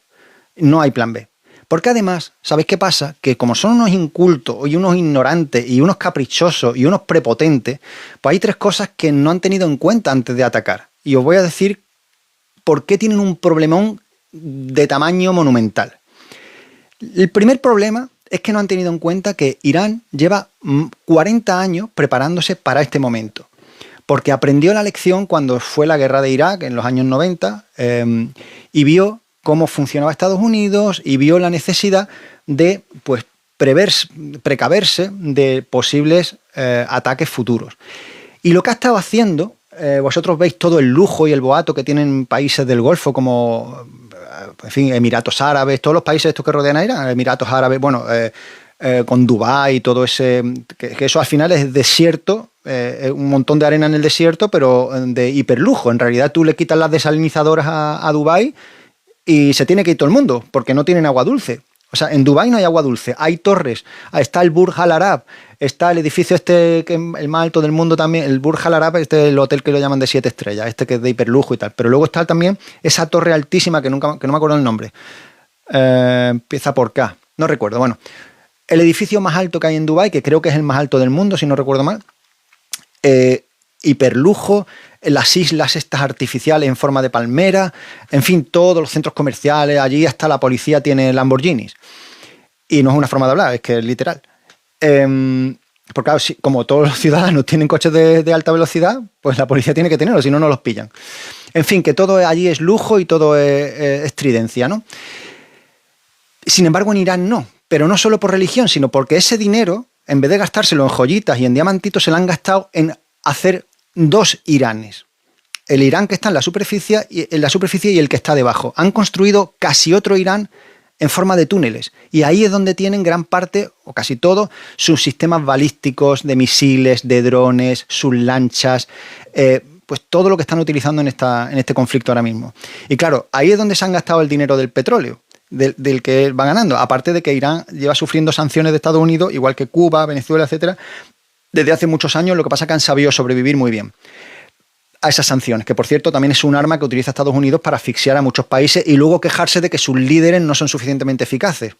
No hay plan B. Porque además, ¿sabéis qué pasa? Que como son unos incultos y unos ignorantes y unos caprichosos y unos prepotentes, pues hay tres cosas que no han tenido en cuenta antes de atacar. Y os voy a decir por qué tienen un problemón de tamaño monumental. El primer problema es que no han tenido en cuenta que Irán lleva 40 años preparándose para este momento, porque aprendió la lección cuando fue la guerra de Irak en los años 90 y vio cómo funcionaba Estados Unidos y vio la necesidad de pues, precaverse de posibles ataques futuros. Y lo que ha estado haciendo, vosotros veis todo el lujo y el boato que tienen países del Golfo como... en fin, Emiratos Árabes, todos los países estos que rodean a Irán, Emiratos Árabes, bueno, con Dubái y todo ese... Que eso al final es desierto, un montón de arena en el desierto, pero de hiperlujo. En realidad tú le quitas las desalinizadoras a Dubái y se tiene que ir todo el mundo, porque no tienen agua dulce. O sea, en Dubái no hay agua dulce, hay torres, está el Burj Al Arab, está el edificio este, que el más alto del mundo también, el Burj Al Arab, este es el hotel que lo llaman de 7 estrellas, este que es de hiperlujo y tal. Pero luego está también esa torre altísima que no me acuerdo el nombre, empieza por K, no recuerdo. Bueno, el edificio más alto que hay en Dubái, que creo que es el más alto del mundo, si no recuerdo mal, hiperlujo, las islas estas artificiales en forma de palmera, en fin, todos los centros comerciales, allí hasta la policía tiene Lamborghinis. Y no es una forma de hablar, es que es literal. Porque claro, como todos los ciudadanos tienen coches de alta velocidad, pues la policía tiene que tenerlos, si no, no los pillan. En fin, que todo allí es lujo y todo es estridencia, ¿no? Sin embargo, en Irán no, pero no solo por religión, sino porque ese dinero, en vez de gastárselo en joyitas y en diamantitos, se lo han gastado en hacer 2 Iranes. El Irán que está en la superficie y el que está debajo. Han construido casi otro Irán en forma de túneles. Y ahí es donde tienen gran parte, o casi todo, sus sistemas balísticos, de misiles, de drones, sus lanchas, pues todo lo que están utilizando en este conflicto ahora mismo. Y claro, ahí es donde se han gastado el dinero del petróleo, del que va ganando. Aparte de que Irán lleva sufriendo sanciones de Estados Unidos, igual que Cuba, Venezuela, etcétera, desde hace muchos años. Lo que pasa es que han sabido sobrevivir muy bien a esas sanciones, que por cierto también es un arma que utiliza Estados Unidos para asfixiar a muchos países y luego quejarse de que sus líderes no son suficientemente eficaces.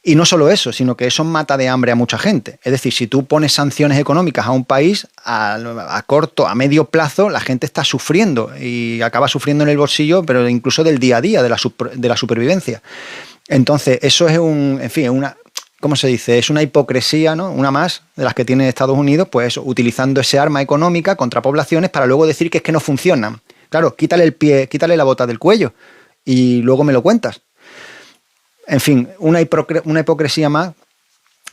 Y no solo eso, sino que eso mata de hambre a mucha gente. Es decir, si tú pones sanciones económicas a un país, a corto, a medio plazo, la gente está sufriendo y acaba sufriendo en el bolsillo, pero incluso del día a día, de la supervivencia. Entonces, eso es una... ¿Cómo se dice? Es una hipocresía, ¿no? Una más de las que tiene Estados Unidos, pues eso, utilizando ese arma económica contra poblaciones para luego decir que es que no funcionan. Claro, quítale el pie, quítale la bota del cuello y luego me lo cuentas. En fin, una hipocresía más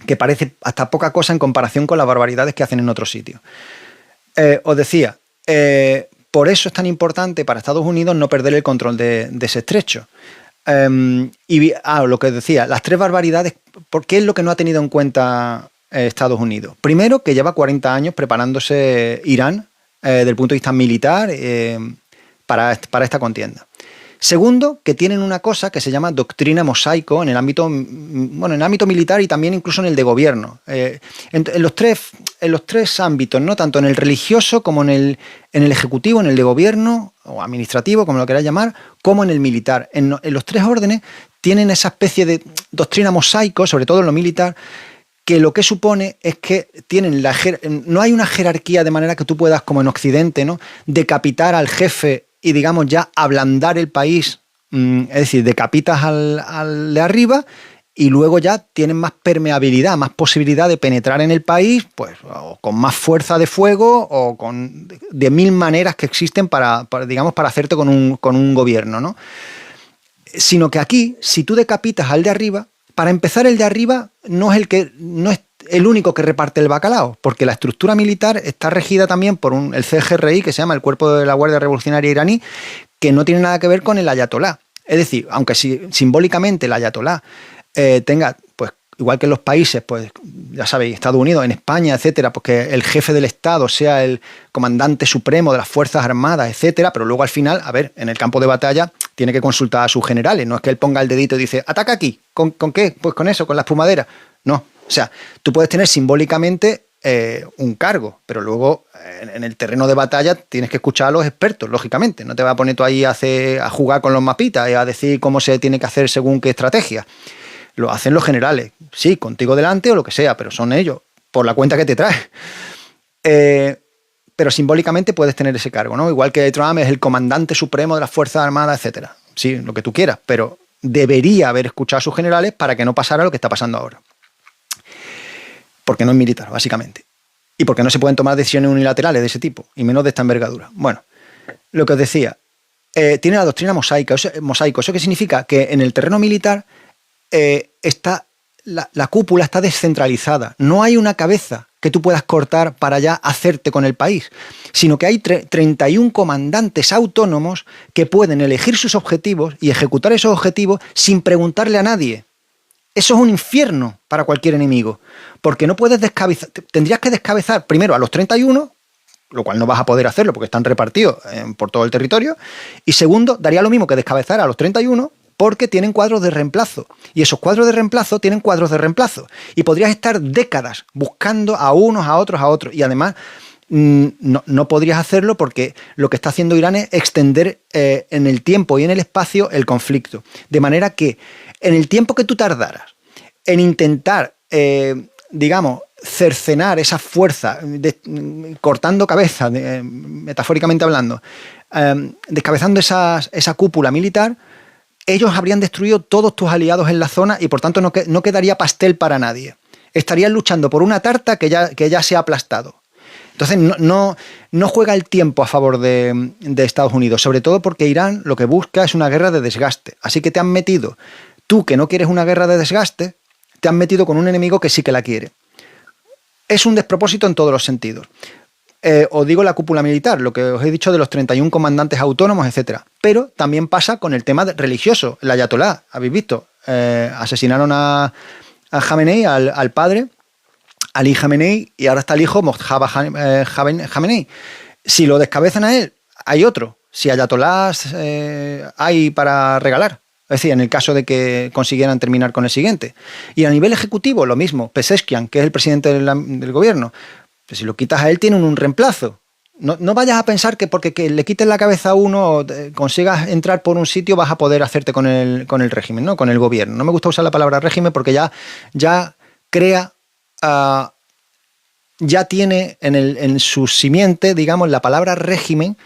que parece hasta poca cosa en comparación con las barbaridades que hacen en otros sitios. Os decía, por eso es tan importante para Estados Unidos no perder el control de ese estrecho. Lo que decía, las 3 barbaridades, ¿por qué es lo que no ha tenido en cuenta Estados Unidos? Primero, que lleva 40 años preparándose Irán desde el punto de vista militar para esta contienda. Segundo, que tienen una cosa que se llama doctrina mosaico en el ámbito militar y también incluso en el de gobierno. En los tres ámbitos, ¿no? Tanto en el religioso como en el ejecutivo, en el de gobierno o administrativo, como lo queráis llamar, como en el militar. En los 3 órdenes tienen esa especie de doctrina mosaico, sobre todo en lo militar, que lo que supone es que no hay una jerarquía de manera que tú puedas, como en Occidente, ¿no?, decapitar al jefe y, digamos, ya ablandar el país, es decir, decapitas al de arriba y luego ya tienen más permeabilidad, más posibilidad de penetrar en el país, pues, o con más fuerza de fuego o de mil maneras que existen para hacerte con un gobierno, ¿no? Sino que aquí, si tú decapitas al de arriba, para empezar, el de arriba no es el único que reparte el bacalao, porque la estructura militar está regida también por el CGRI, que se llama el Cuerpo de la Guardia Revolucionaria Iraní, que no tiene nada que ver con el ayatolá. Es decir, aunque simbólicamente el ayatolá tenga, pues, igual que en los países, pues ya sabéis, Estados Unidos, en España, etcétera, pues que el jefe del Estado sea el comandante supremo de las Fuerzas Armadas, etcétera, pero luego al final, a ver, en el campo de batalla tiene que consultar a sus generales, no es que él ponga el dedito y dice, ataca aquí, ¿con qué? Pues con eso, con la espumadera. No, o sea, tú puedes tener simbólicamente un cargo, pero luego en el terreno de batalla tienes que escuchar a los expertos, lógicamente, no te vas a poner tú ahí a jugar con los mapitas y a decir cómo se tiene que hacer según qué estrategia. Lo hacen los generales, sí, contigo delante o lo que sea, pero son ellos, por la cuenta que te traes. Pero simbólicamente puedes tener ese cargo, ¿no? Igual que Trump es el comandante supremo de las Fuerzas Armadas, etcétera. Sí, lo que tú quieras, pero debería haber escuchado a sus generales para que no pasara lo que está pasando ahora. Porque no es militar, básicamente. Y porque no se pueden tomar decisiones unilaterales de ese tipo, y menos de esta envergadura. Bueno, lo que os decía, tiene la doctrina mosaico. ¿Eso qué significa? Que en el terreno militar la cúpula está descentralizada. No hay una cabeza que tú puedas cortar para ya hacerte con el país, sino que hay 31 comandantes autónomos que pueden elegir sus objetivos y ejecutar esos objetivos sin preguntarle a nadie. Eso es un infierno para cualquier enemigo, porque no puedes descabezar, tendrías que descabezar primero a los 31, lo cual no vas a poder hacerlo porque están repartidos por todo el territorio, y segundo, daría lo mismo que descabezar a los 31 porque tienen cuadros de reemplazo, y esos cuadros de reemplazo tienen cuadros de reemplazo, y podrías estar décadas buscando a unos, a otros, y además no podrías hacerlo porque lo que está haciendo Irán es extender en el tiempo y en el espacio el conflicto, de manera que en el tiempo que tú tardaras en intentar, cercenar esa fuerza, cortando cabezas, metafóricamente hablando, descabezando esa cúpula militar, ellos habrían destruido todos tus aliados en la zona y por tanto no quedaría pastel para nadie. Estarían luchando por una tarta que ya se ha aplastado. Entonces no juega el tiempo a favor de Estados Unidos, sobre todo porque Irán lo que busca es una guerra de desgaste. Así que te han metido, tú que no quieres una guerra de desgaste, te han metido con un enemigo que sí que la quiere. Es un despropósito en todos los sentidos. Os digo la cúpula militar, lo que os he dicho de los 31 comandantes autónomos, etcétera. Pero también pasa con el tema religioso, el ayatolá. Habéis visto, asesinaron a Jamenei, al padre, Ali Jamenei, y ahora está el hijo Mojtaba Jamenei. Si lo descabezan a él, hay otro. Si ayatolás hay para regalar. Es decir, en el caso de que consiguieran terminar con el siguiente. Y a nivel ejecutivo, lo mismo. Pezeshkian, que es el presidente del gobierno. Pues si lo quitas a él, tiene un reemplazo. No vayas a pensar que porque le quites la cabeza a uno o consigas entrar por un sitio vas a poder hacerte con el régimen, ¿no? Con el gobierno. No me gusta usar la palabra régimen porque ya crea, ya tiene en su simiente, digamos, la palabra régimen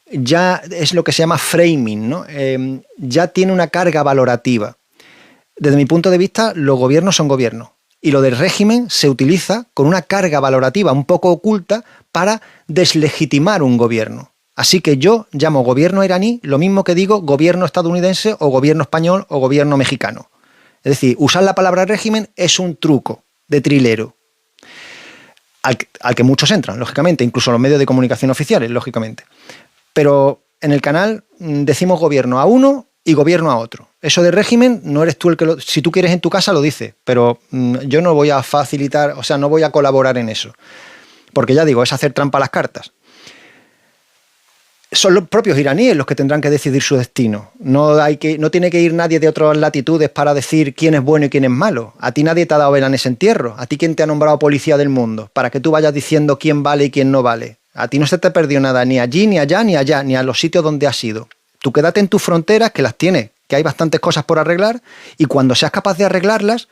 ya es lo que se llama framing, ¿no? Ya tiene una carga valorativa. Desde mi punto de vista, los gobiernos son gobiernos. Y lo del régimen se utiliza con una carga valorativa un poco oculta para deslegitimar un gobierno. Así que yo llamo gobierno iraní lo mismo que digo gobierno estadounidense o gobierno español o gobierno mexicano. Es decir, usar la palabra régimen es un truco de trilero al que muchos entran, lógicamente, incluso los medios de comunicación oficiales, lógicamente. Pero en el canal decimos gobierno a uno y gobierno a otro. Eso de régimen no eres tú el que si tú quieres en tu casa lo dices, pero yo no voy a facilitar, o sea, no voy a colaborar en eso. Porque ya digo, es hacer trampa a las cartas. Son los propios iraníes los que tendrán que decidir su destino. No tiene que ir nadie de otras latitudes para decir quién es bueno y quién es malo. A ti nadie te ha dado vela en ese entierro. A ti quién te ha nombrado policía del mundo para que tú vayas diciendo quién vale y quién no vale. A ti no se te perdió nada, ni allí, ni allá, ni a los sitios donde has ido. Tú quédate en tus fronteras, que las tienes, que hay bastantes cosas por arreglar, y cuando seas capaz de arreglarlas,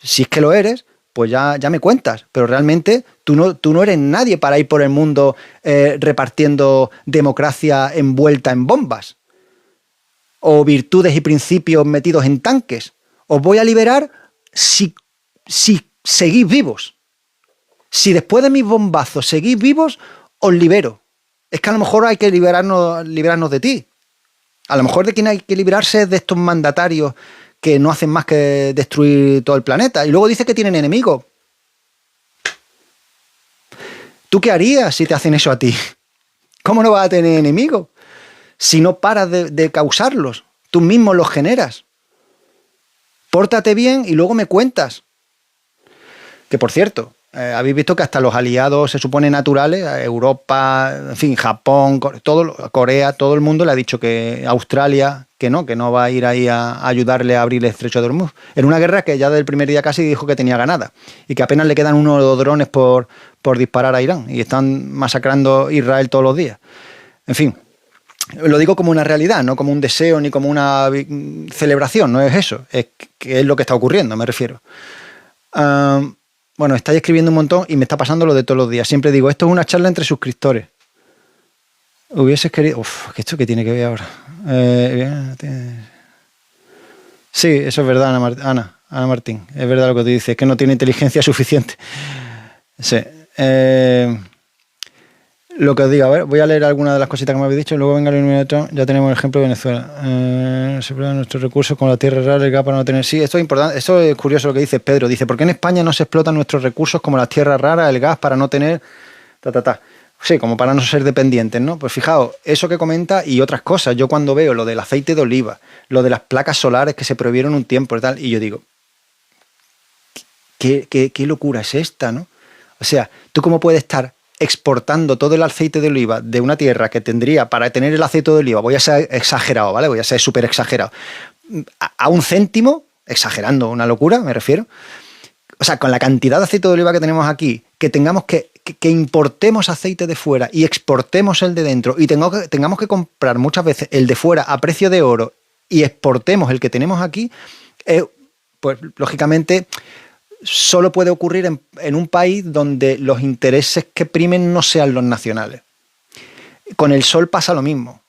si es que lo eres, pues ya me cuentas. Pero realmente tú no eres nadie para ir por el mundo repartiendo democracia envuelta en bombas o virtudes y principios metidos en tanques. Os voy a liberar si seguís vivos. Si después de mis bombazos seguís vivos, os libero. Es que a lo mejor hay que liberarnos de ti. A lo mejor de quien hay que liberarse es de estos mandatarios que no hacen más que destruir todo el planeta. Y luego dice que tienen enemigos. ¿Tú qué harías si te hacen eso a ti? ¿Cómo no vas a tener enemigos? Si no paras de causarlos, tú mismo los generas. Pórtate bien y luego me cuentas. Que por cierto, habéis visto que hasta los aliados se supone naturales, Europa, en fin, Japón, Corea, todo el mundo le ha dicho que Australia, que no va a ir ahí a ayudarle a abrir el estrecho de Hormuz. En una guerra que ya del primer día casi dijo que tenía ganada y que apenas le quedan unos drones por disparar a Irán y están masacrando Israel todos los días. En fin, lo digo como una realidad, no como un deseo ni como una celebración, no es eso, es que es lo que está ocurriendo, me refiero. Bueno, estáis escribiendo un montón y me está pasando lo de todos los días. Siempre digo, esto es una charla entre suscriptores. Hubieses querido... Uf, ¿esto qué tiene que ver ahora? Sí, eso es verdad, Ana Martín. Es verdad lo que tú dices, es que no tiene inteligencia suficiente. Sí. Lo que os digo, a ver, voy a leer algunas de las cositas que me habéis dicho y luego venga el minuto, ya tenemos el ejemplo de Venezuela. Se prueban nuestros recursos con la tierra rara, el gas para no tener... Sí, esto es importante, esto es curioso lo que dice Pedro. Dice, ¿por qué en España no se explotan nuestros recursos como las tierras raras, el gas para no tener... Sí, como para no ser dependientes, ¿no? Pues fijaos, eso que comenta y otras cosas. Yo cuando veo lo del aceite de oliva, lo de las placas solares que se prohibieron un tiempo y tal, y yo digo, ¿qué locura es esta, no? O sea, ¿tú cómo puedes estar exportando todo el aceite de oliva de una tierra que tendría para tener el aceite de oliva, voy a ser exagerado, ¿vale? Voy a ser súper exagerado, a un céntimo, exagerando, una locura, me refiero. O sea, con la cantidad de aceite de oliva que tenemos aquí, que tengamos que importemos aceite de fuera y exportemos el de dentro y tengamos que comprar muchas veces el de fuera a precio de oro y exportemos el que tenemos aquí, pues lógicamente solo puede ocurrir en un país donde los intereses que primen no sean los nacionales. Con el sol pasa lo mismo.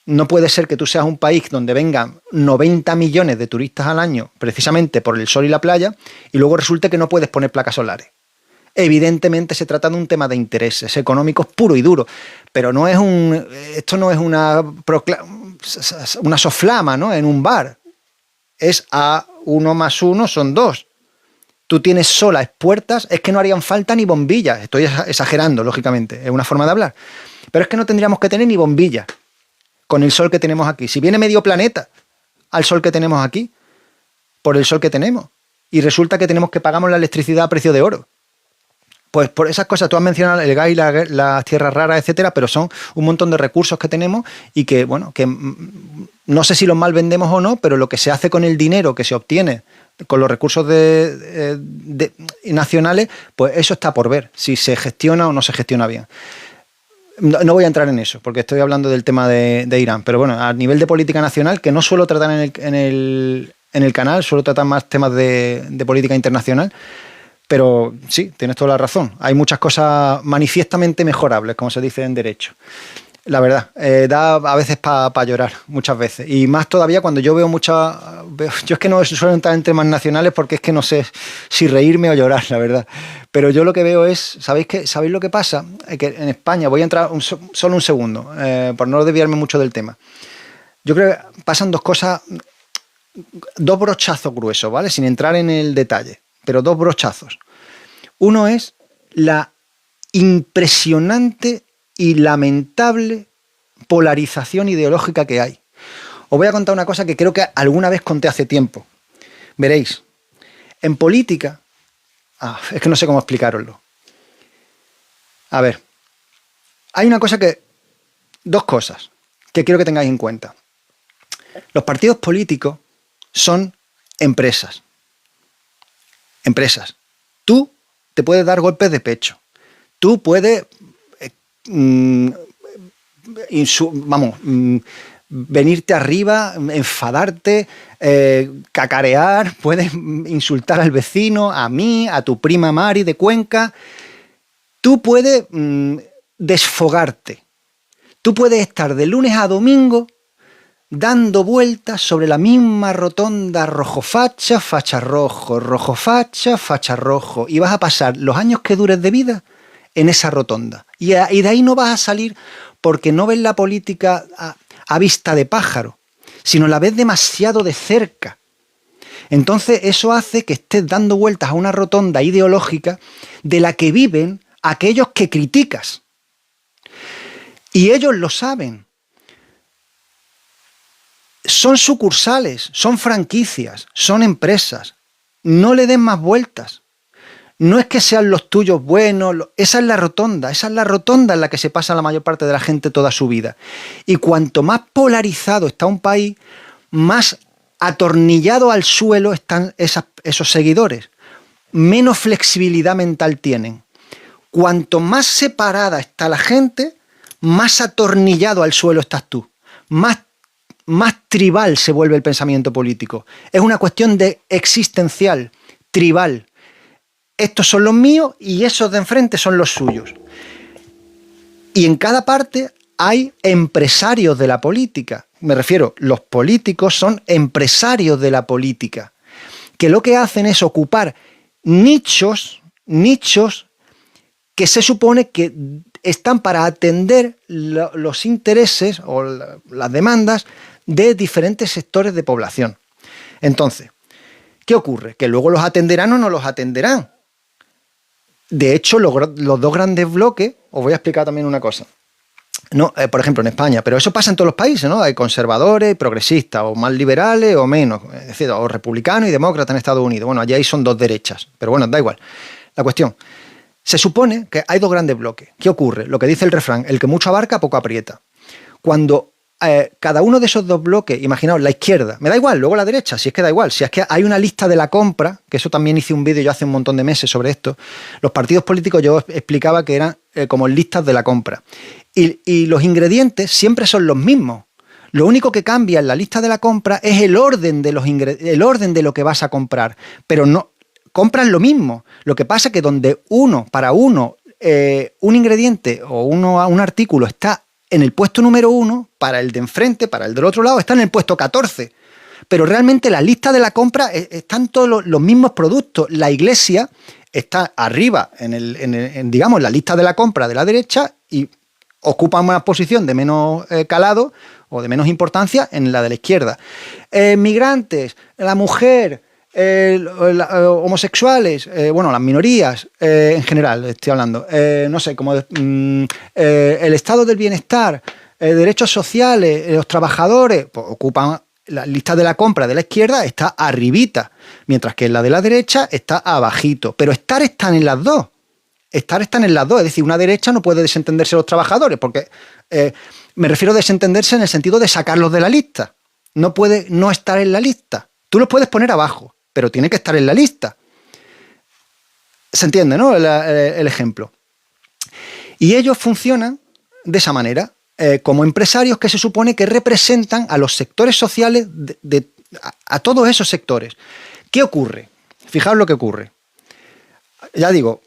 No puede ser que tú seas un país donde vengan 90 millones de turistas al año precisamente por el sol y la playa y luego resulte que no puedes poner placas solares. Evidentemente se trata de un tema de intereses económicos puro y duro, pero esto no es una soflama, ¿no? En un bar. Es A1 más 1 son 2. Tú tienes sol a expuertas, es que no harían falta ni bombillas. Estoy exagerando, lógicamente, es una forma de hablar. Pero es que no tendríamos que tener ni bombillas con el sol que tenemos aquí. Si viene medio planeta al sol que tenemos aquí, por el sol que tenemos, y resulta que tenemos que pagamos la electricidad a precio de oro. Pues por esas cosas, tú has mencionado el gas y las tierras raras, etcétera, pero son un montón de recursos que tenemos y que, bueno, que no sé si los mal vendemos o no, pero lo que se hace con el dinero que se obtiene con los recursos nacionales, pues eso está por ver, si se gestiona o no se gestiona bien. No voy a entrar en eso, porque estoy hablando del tema de Irán, pero bueno, a nivel de política nacional, que no suelo tratar en el canal, suelo tratar más temas de política internacional, pero sí, tienes toda la razón. Hay muchas cosas manifiestamente mejorables, como se dice en derecho. La verdad, da a veces para llorar, muchas veces. Y más todavía cuando yo veo yo es que no suelo entrar en temas nacionales porque es que no sé si reírme o llorar, la verdad. Pero yo lo que veo es, ¿sabéis lo que pasa? Que en España, voy a entrar solo un segundo, por no desviarme mucho del tema. Yo creo que pasan dos cosas, dos brochazos gruesos, ¿vale? Sin entrar en el detalle, pero dos brochazos. Uno es la impresionante y lamentable polarización ideológica que hay. Os voy a contar una cosa que creo que alguna vez conté hace tiempo. Veréis, en política... es que no sé cómo explicároslo. A ver, hay dos cosas que quiero que tengáis en cuenta. Los partidos políticos son empresas. Empresas. Tú te puedes dar golpes de pecho. Tú puedes... venirte arriba, enfadarte, cacarear, puedes insultar al vecino, a mí, a tu prima Mari de Cuenca. Tú puedes desfogarte. Tú puedes estar de lunes a domingo dando vueltas sobre la misma rotonda rojo facha, facha rojo, rojo facha, facha rojo. Y vas a pasar los años que dures de vida en esa rotonda. Y de ahí no vas a salir porque no ves la política a vista de pájaro, sino la ves demasiado de cerca. Entonces eso hace que estés dando vueltas a una rotonda ideológica de la que viven aquellos que criticas. Y ellos lo saben. Son sucursales, son franquicias, son empresas. No le den más vueltas. No es que sean los tuyos buenos, esa es la rotonda en la que se pasa la mayor parte de la gente toda su vida. Y cuanto más polarizado está un país, más atornillado al suelo están esos seguidores, menos flexibilidad mental tienen. Cuanto más separada está la gente, más atornillado al suelo estás tú, más tribal se vuelve el pensamiento político. Es una cuestión de existencial, tribal. Estos son los míos y esos de enfrente son los suyos. Y en cada parte hay empresarios de la política. Me refiero, los políticos son empresarios de la política, que lo que hacen es ocupar nichos que se supone que están para atender los intereses o las demandas de diferentes sectores de población. Entonces, ¿qué ocurre? Que luego los atenderán o no los atenderán. De hecho, los dos grandes bloques, os voy a explicar también una cosa. No, por ejemplo, en España, pero eso pasa en todos los países, ¿no? Hay conservadores y progresistas, o más liberales o menos, es decir, o republicanos y demócratas en Estados Unidos. Bueno, allí ahí son dos derechas, pero bueno, da igual. La cuestión, se supone que hay dos grandes bloques. ¿Qué ocurre? Lo que dice el refrán, el que mucho abarca, poco aprieta. Cuando cada uno de esos dos bloques, imaginaos, la izquierda, me da igual, luego la derecha, si es que da igual, si es que hay una lista de la compra, que eso también hice un vídeo yo hace un montón de meses sobre esto, los partidos políticos yo explicaba que eran como listas de la compra. Y los ingredientes siempre son los mismos. Lo único que cambia en la lista de la compra es el orden de el orden de lo que vas a comprar, pero no compran lo mismo. Lo que pasa es que donde para uno un ingrediente o un artículo está en el puesto número 1, para el de enfrente, para el del otro lado, está en el puesto 14. Pero realmente la lista de la compra están todos los mismos productos. La iglesia está arriba, digamos, la lista de la compra de la derecha y ocupa una posición de menos calado o de menos importancia en la de la izquierda. Migrantes, la mujer, homosexuales, bueno, las minorías en general, estoy hablando, no sé, como el estado del bienestar, derechos sociales, los trabajadores, pues ocupan la lista de la compra de la izquierda, está arribita, mientras que en la de la derecha está abajito, pero están en las dos. Están en las dos, es decir, una derecha no puede desentenderse de los trabajadores, porque me refiero a desentenderse en el sentido de sacarlos de la lista. No puede no estar en la lista. Tú los puedes poner abajo, pero tiene que estar en la lista. ¿Se entiende, no? El ejemplo. Y ellos funcionan de esa manera, como empresarios que se supone que representan a los sectores sociales, a todos esos sectores. ¿Qué ocurre? Fijaos lo que ocurre. Ya digo,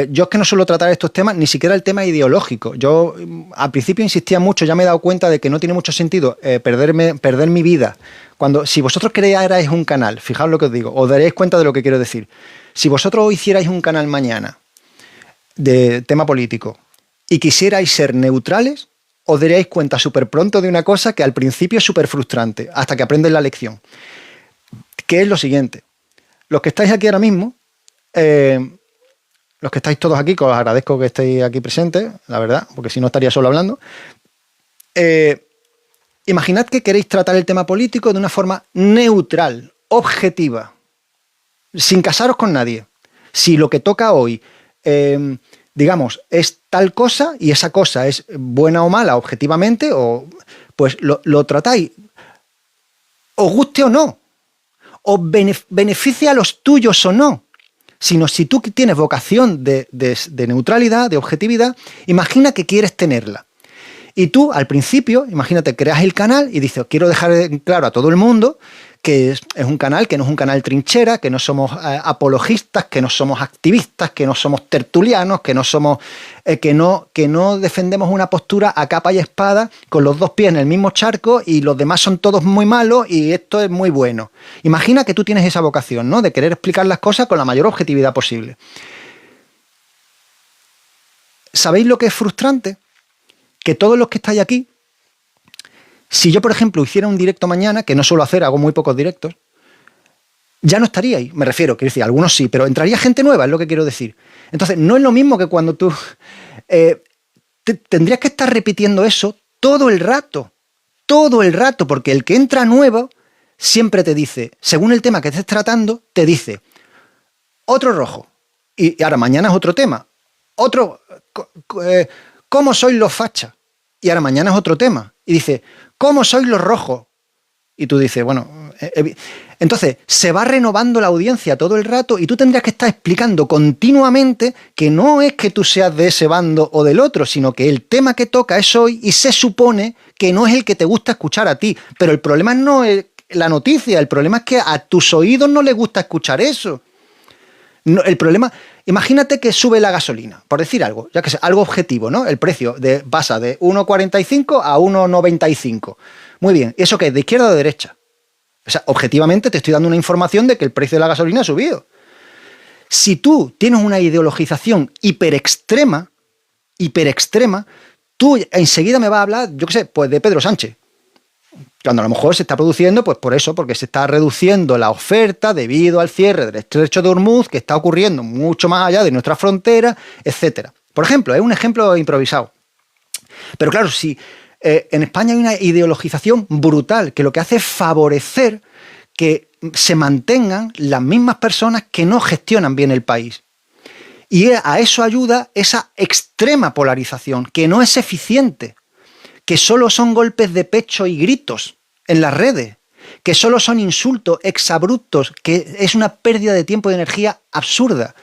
yo es que no suelo tratar estos temas, ni siquiera el tema ideológico. Yo al principio insistía mucho, ya me he dado cuenta de que no tiene mucho sentido perder mi vida. Si vosotros crearais un canal, fijaos lo que os digo, os daréis cuenta de lo que quiero decir. Si vosotros hicierais un canal mañana de tema político y quisierais ser neutrales, os daréis cuenta súper pronto de una cosa que al principio es súper frustrante, hasta que aprendes la lección. Que es lo siguiente. Los que estáis aquí ahora mismo, los que estáis todos aquí, que os agradezco que estéis aquí presentes, la verdad, porque si no estaría solo hablando. Imaginad que queréis tratar el tema político de una forma neutral, objetiva, sin casaros con nadie. Si lo que toca hoy, digamos, es tal cosa y esa cosa es buena o mala objetivamente, pues lo tratáis, os guste o no, os beneficia a los tuyos o no. Sino si tú tienes vocación de neutralidad, de objetividad, imagina que quieres tenerla. Y tú, al principio, imagínate, creas el canal y dices, quiero dejar claro a todo el mundo que es un canal que no es un canal trinchera, que no somos apologistas, que no somos activistas, que no somos tertulianos, que no somos que no defendemos una postura a capa y espada con los dos pies en el mismo charco y los demás son todos muy malos y esto es muy bueno. Imagina que tú tienes esa vocación, ¿no? De querer explicar las cosas con la mayor objetividad posible. ¿Sabéis lo que es frustrante? Que todos los que estáis aquí, si yo, por ejemplo, hiciera un directo mañana, que no suelo hacer, hago muy pocos directos, ya no estaríais, me refiero, quiero decir, algunos sí, pero entraría gente nueva, es lo que quiero decir. Entonces, no es lo mismo que cuando tú tendrías que estar repitiendo eso todo el rato, porque el que entra nuevo siempre te dice, según el tema que estés tratando, te dice, otro rojo, y ahora mañana es otro tema, otro, ¿cómo sois los fachas? Y ahora mañana es otro tema, y dice, ¿cómo sois los rojos? Y tú dices, bueno, entonces se va renovando la audiencia todo el rato y tú tendrías que estar explicando continuamente que no es que tú seas de ese bando o del otro, sino que el tema que toca es hoy y se supone que no es el que te gusta escuchar a ti. Pero el problema no es la noticia, el problema es que a tus oídos no les gusta escuchar eso. No, el problema, imagínate que sube la gasolina, por decir algo, ya que sea algo objetivo, ¿no? El precio pasa de 1,45 a 1,95. Muy bien, ¿eso qué es? ¿De izquierda o de derecha? O sea, objetivamente te estoy dando una información de que el precio de la gasolina ha subido. Si tú tienes una ideologización hiperextrema, tú enseguida me vas a hablar, yo qué sé, pues de Pedro Sánchez. Cuando a lo mejor se está produciendo, pues por eso, porque se está reduciendo la oferta debido al cierre del estrecho de Hormuz, que está ocurriendo mucho más allá de nuestra frontera, etcétera. Por ejemplo, es un ejemplo improvisado. Pero claro, si en España hay una ideologización brutal que lo que hace es favorecer que se mantengan las mismas personas que no gestionan bien el país. Y a eso ayuda esa extrema polarización, que no es eficiente, que solo son golpes de pecho y gritos en las redes, que solo son insultos exabruptos, que es una pérdida de tiempo y de energía absurda.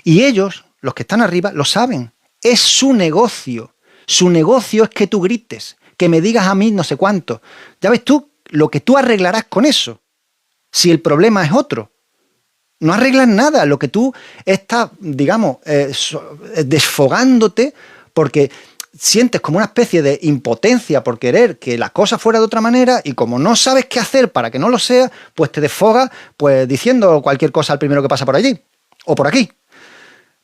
Y ellos, los que están arriba, lo saben. Es su negocio. Su negocio es que tú grites, que me digas a mí no sé cuánto. Ya ves tú lo que tú arreglarás con eso, si el problema es otro. No arreglas nada, lo que tú estás, digamos, desfogándote porque sientes como una especie de impotencia por querer que la cosa fuera de otra manera y como no sabes qué hacer para que no lo sea, pues te desfogas pues diciendo cualquier cosa al primero que pasa por allí o por aquí.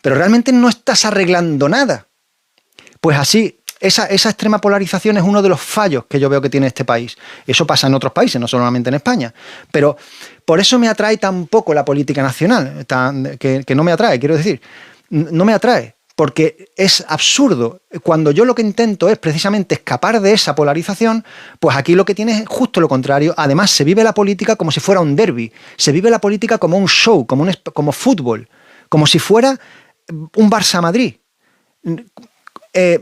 Pero realmente no estás arreglando nada. Pues así, esa extrema polarización es uno de los fallos que yo veo que tiene este país. Eso pasa en otros países, no solamente en España. Pero por eso me atrae tan poco la política nacional, que no me atrae, quiero decir. No me atrae, porque es absurdo. Cuando yo lo que intento es precisamente escapar de esa polarización, pues aquí lo que tienes es justo lo contrario. Además, se vive la política como si fuera un derbi. Se vive la política como un show, como fútbol, como si fuera un Barça-Madrid.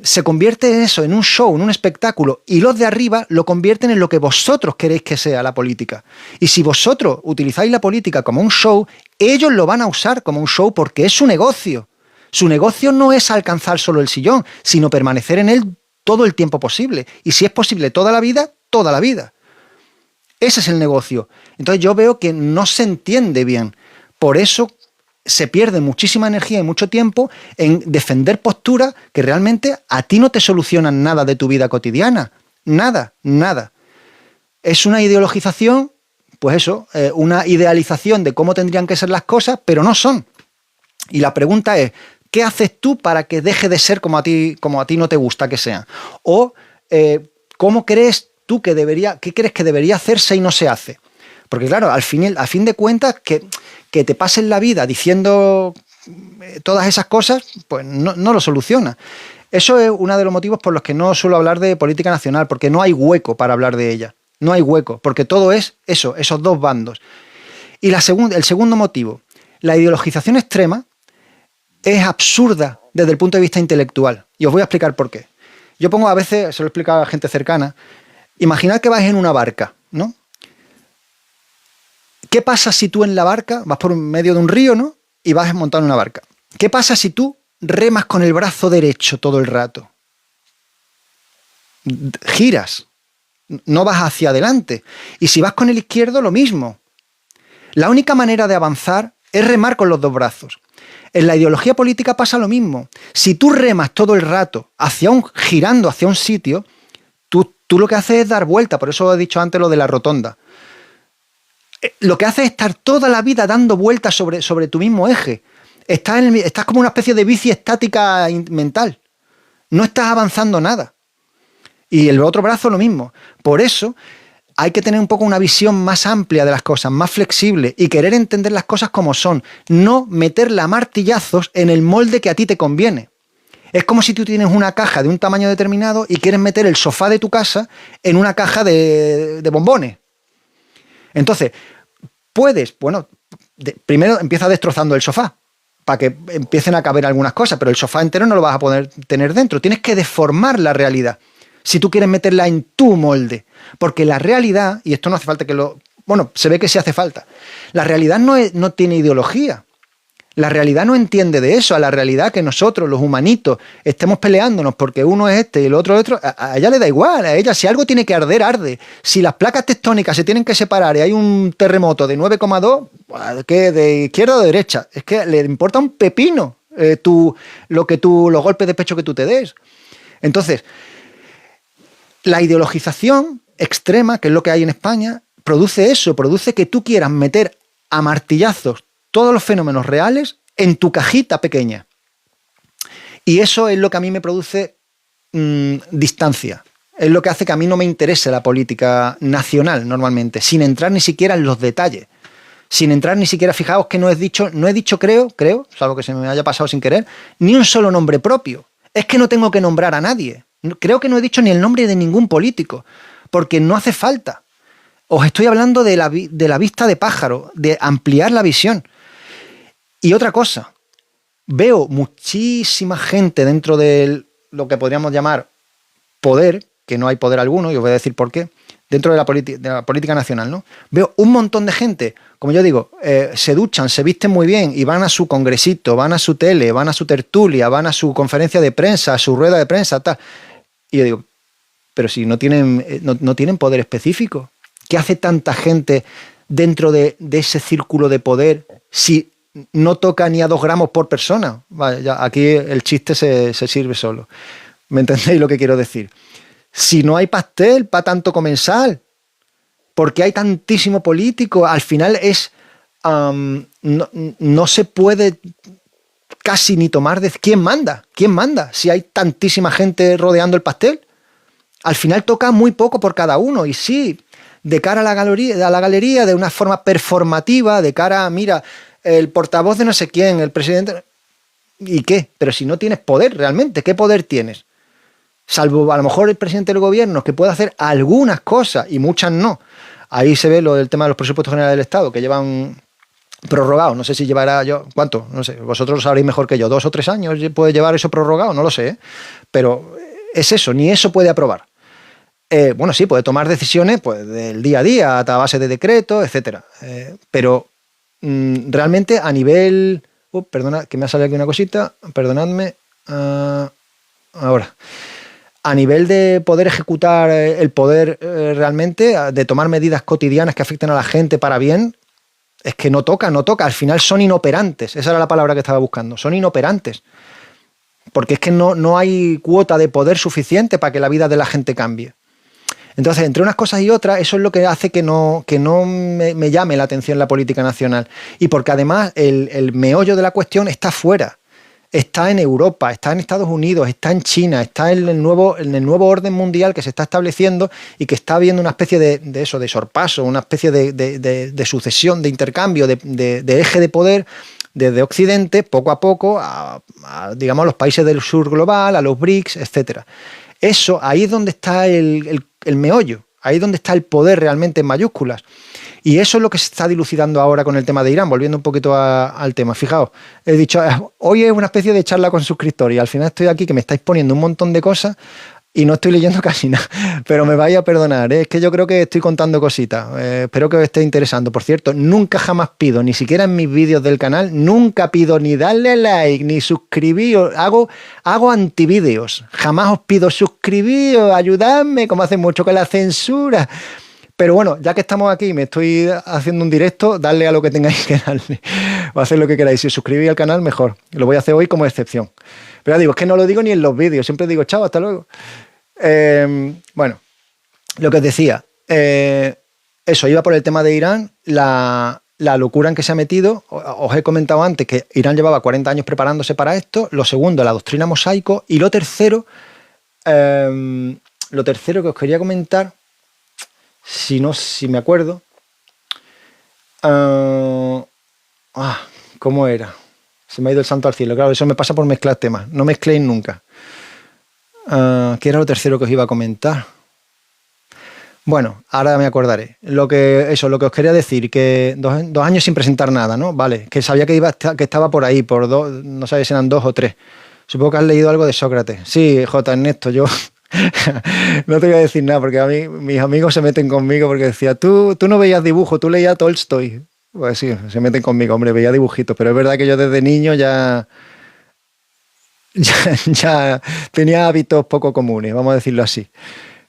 Se convierte en eso, en un show, en un espectáculo, y los de arriba lo convierten en lo que vosotros queréis que sea la política. Y si vosotros utilizáis la política como un show, ellos lo van a usar como un show porque es su negocio. Su negocio no es alcanzar solo el sillón, sino permanecer en él todo el tiempo posible. Y si es posible toda la vida, toda la vida. Ese es el negocio. Entonces yo veo que no se entiende bien. Por eso se pierde muchísima energía y mucho tiempo en defender posturas que realmente a ti no te solucionan nada de tu vida cotidiana. Nada, nada. Es una ideologización, pues eso, una idealización de cómo tendrían que ser las cosas, pero no son. Y la pregunta es, ¿qué haces tú para que deje de ser como a ti no te gusta que sea? O ¿cómo crees tú que qué crees que debería hacerse y no se hace? Porque claro, a fin de cuentas, que te pases la vida diciendo todas esas cosas, pues no lo soluciona. Eso es uno de los motivos por los que no suelo hablar de política nacional, porque no hay hueco para hablar de ella. No hay hueco, porque todo es eso, esos dos bandos. Y el segundo motivo, la ideologización extrema es absurda desde el punto de vista intelectual. Y os voy a explicar por qué. Yo pongo a veces, se lo he explicado a gente cercana, imaginad que vas en una barca, ¿no? ¿Qué pasa si tú en la barca vas por medio de un río, ¿no? Y vas montado en una barca? ¿Qué pasa si tú remas con el brazo derecho todo el rato? giras, no vas hacia adelante. Y si vas con el izquierdo, lo mismo. La única manera de avanzar es remar con los dos brazos. En la ideología política pasa lo mismo. Si tú remas todo el rato girando hacia un sitio, tú lo que haces es dar vuelta. Por eso he dicho antes lo de la rotonda. Lo que haces es estar toda la vida dando vueltas sobre tu mismo eje. Estás como una especie de bici estática mental. No estás avanzando nada. Y el otro brazo lo mismo. Por eso hay que tener un poco una visión más amplia de las cosas, más flexible y querer entender las cosas como son. No meterla a martillazos en el molde que a ti te conviene. Es como si tú tienes una caja de un tamaño determinado y quieres meter el sofá de tu casa en una caja de bombones. Entonces, primero empieza destrozando el sofá para que empiecen a caber algunas cosas, pero el sofá entero no lo vas a poder tener dentro. Tienes que deformar la realidad si tú quieres meterla en tu molde. Porque la realidad, y esto no hace falta se ve que sí hace falta. La realidad no tiene ideología. La realidad no entiende de eso. A la realidad que nosotros, los humanitos, estemos peleándonos porque uno es este y el otro es otro, a ella le da igual. A ella, si algo tiene que arder, arde. Si las placas tectónicas se tienen que separar y hay un terremoto de 9,2, ¿qué? ¿De izquierda o de derecha? Es que le importa un pepino los golpes de pecho que tú te des. Entonces, la ideologización extrema, que es lo que hay en España, produce eso, produce que tú quieras meter a martillazos todos los fenómenos reales en tu cajita pequeña. Y eso es lo que a mí me produce distancia. Es lo que hace que a mí no me interese la política nacional normalmente, sin entrar ni siquiera en los detalles. Sin entrar ni siquiera, fijaos que no he dicho creo, salvo que se me haya pasado sin querer, ni un solo nombre propio. Es que no tengo que nombrar a nadie. Creo que no he dicho ni el nombre de ningún político, porque no hace falta. Os estoy hablando de la vista de pájaro, de ampliar la visión. Y otra cosa, veo muchísima gente dentro de lo que podríamos llamar poder, que no hay poder alguno, y os voy a decir por qué, dentro de la política nacional, ¿no? Veo un montón de gente, como yo digo, se duchan, se visten muy bien y van a su congresito, van a su tele, van a su tertulia, van a su conferencia de prensa, a su rueda de prensa, tal. Y yo digo, pero si no tienen poder específico, ¿qué hace tanta gente dentro de ese círculo de poder si no toca ni a 2 gramos por persona? Vaya, aquí el chiste se sirve solo. ¿Me entendéis lo que quiero decir? Si no hay pastel para tanto comensal, porque hay tantísimo político, al final no se puede casi ni tomar de... ¿Quién manda? ¿Quién manda? Si hay tantísima gente rodeando el pastel. Al final toca muy poco por cada uno. Y sí, de cara a la galería, de una forma performativa, de cara a, mira, el portavoz de no sé quién, el presidente... ¿Y qué? Pero si no tienes poder realmente, ¿qué poder tienes? Salvo a lo mejor el presidente del gobierno, que puede hacer algunas cosas y muchas no. Ahí se ve el tema de los presupuestos generales del Estado, que llevan prorrogado. No sé si llevará ¿cuánto? No sé, vosotros lo sabréis mejor que yo. 2 o 3 años puede llevar eso prorrogado, no lo sé, ¿eh? Pero es eso, ni eso puede aprobar. Sí, puede tomar decisiones pues, del día a día, a base de decretos, etcétera. Pero realmente a nivel... perdona, que me ha salido aquí una cosita, perdonadme. Ahora... A nivel de poder ejecutar el poder realmente, de tomar medidas cotidianas que afecten a la gente para bien, es que no toca. Al final son inoperantes. Esa era la palabra que estaba buscando. Son inoperantes. Porque es que no hay cuota de poder suficiente para que la vida de la gente cambie. Entonces, entre unas cosas y otras, eso es lo que hace que no me llame la atención la política nacional. Y porque además el meollo de la cuestión está fuera. Está en Europa, está en Estados Unidos, está en China, está en el nuevo orden mundial que se está estableciendo y que está habiendo una especie de sorpaso, una especie de sucesión, de intercambio, de eje de poder desde Occidente, poco a poco, a digamos, los países del sur global, a los BRICS, etc. Eso, ahí es donde está el meollo, ahí es donde está el poder realmente en mayúsculas. Y eso es lo que se está dilucidando ahora con el tema de Irán, volviendo un poquito al tema. Fijaos, he dicho, hoy es una especie de charla con suscriptores y al final estoy aquí que me estáis poniendo un montón de cosas y no estoy leyendo casi nada, pero me vais a perdonar, ¿eh? Es que yo creo que estoy contando cositas. Espero que os esté interesando. Por cierto, nunca jamás pido, ni siquiera en mis vídeos del canal, nunca pido ni darle like, ni suscribíos. Hago antivídeos. Jamás os pido suscribíos, ayudadme, como hacen mucho con la censura. Pero bueno, ya que estamos aquí y me estoy haciendo un directo, darle a lo que tengáis que darle. O hacer lo que queráis. Si os suscribís al canal, mejor. Lo voy a hacer hoy como excepción. Pero ya digo, es que no lo digo ni en los vídeos. Siempre digo, chao, hasta luego. Bueno, lo que os decía. Eso, iba por el tema de Irán. La locura en que se ha metido. Os he comentado antes que Irán llevaba 40 años preparándose para esto. Lo segundo, la doctrina mosaico. Y lo tercero que os quería comentar, si me acuerdo. ¿Cómo era? Se me ha ido el santo al cielo. Claro, eso me pasa por mezclar temas. No mezcléis nunca. ¿Qué era lo tercero que os iba a comentar? Bueno, ahora me acordaré. Lo que os quería decir, que 2 años sin presentar nada, ¿no? Vale, que sabía que estaba por ahí, por 2, no sabía si eran 2 o 3. Supongo que has leído algo de Sócrates. Sí, J. Ernesto, yo no te voy a decir nada, porque a mí mis amigos se meten conmigo porque decía, tú no veías dibujo, tú leías Tolstoy. Pues sí, se meten conmigo, hombre, veía dibujitos, pero es verdad que yo desde niño ya tenía hábitos poco comunes, vamos a decirlo así.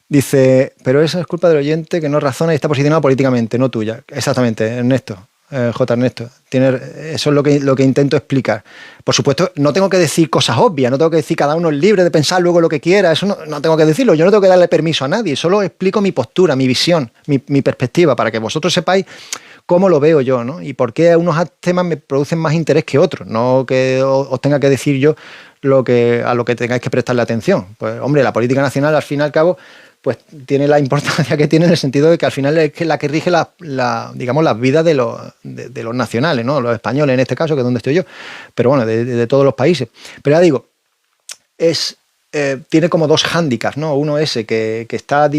Dice, pero eso es culpa del oyente que no razona y está posicionado políticamente, no tuya. Exactamente, Ernesto, J. Ernesto. Eso es lo que intento explicar. Por supuesto, no tengo que decir cosas obvias, no tengo que decir cada uno es libre de pensar luego lo que quiera, eso no tengo que decirlo, yo no tengo que darle permiso a nadie, solo explico mi postura, mi visión, mi perspectiva, para que vosotros sepáis cómo lo veo yo, ¿no? Y por qué unos temas me producen más interés que otros, no que os tenga que decir yo a lo que tengáis que prestarle atención. Pues, hombre, la política nacional, al fin y al cabo, pues tiene la importancia que tiene en el sentido de que al final es la que rige digamos, las vidas de los nacionales, ¿no? Los españoles en este caso, que es donde estoy yo, pero bueno, de todos los países. Pero ya digo, tiene como 2 hándicaps, ¿no? Uno ese que está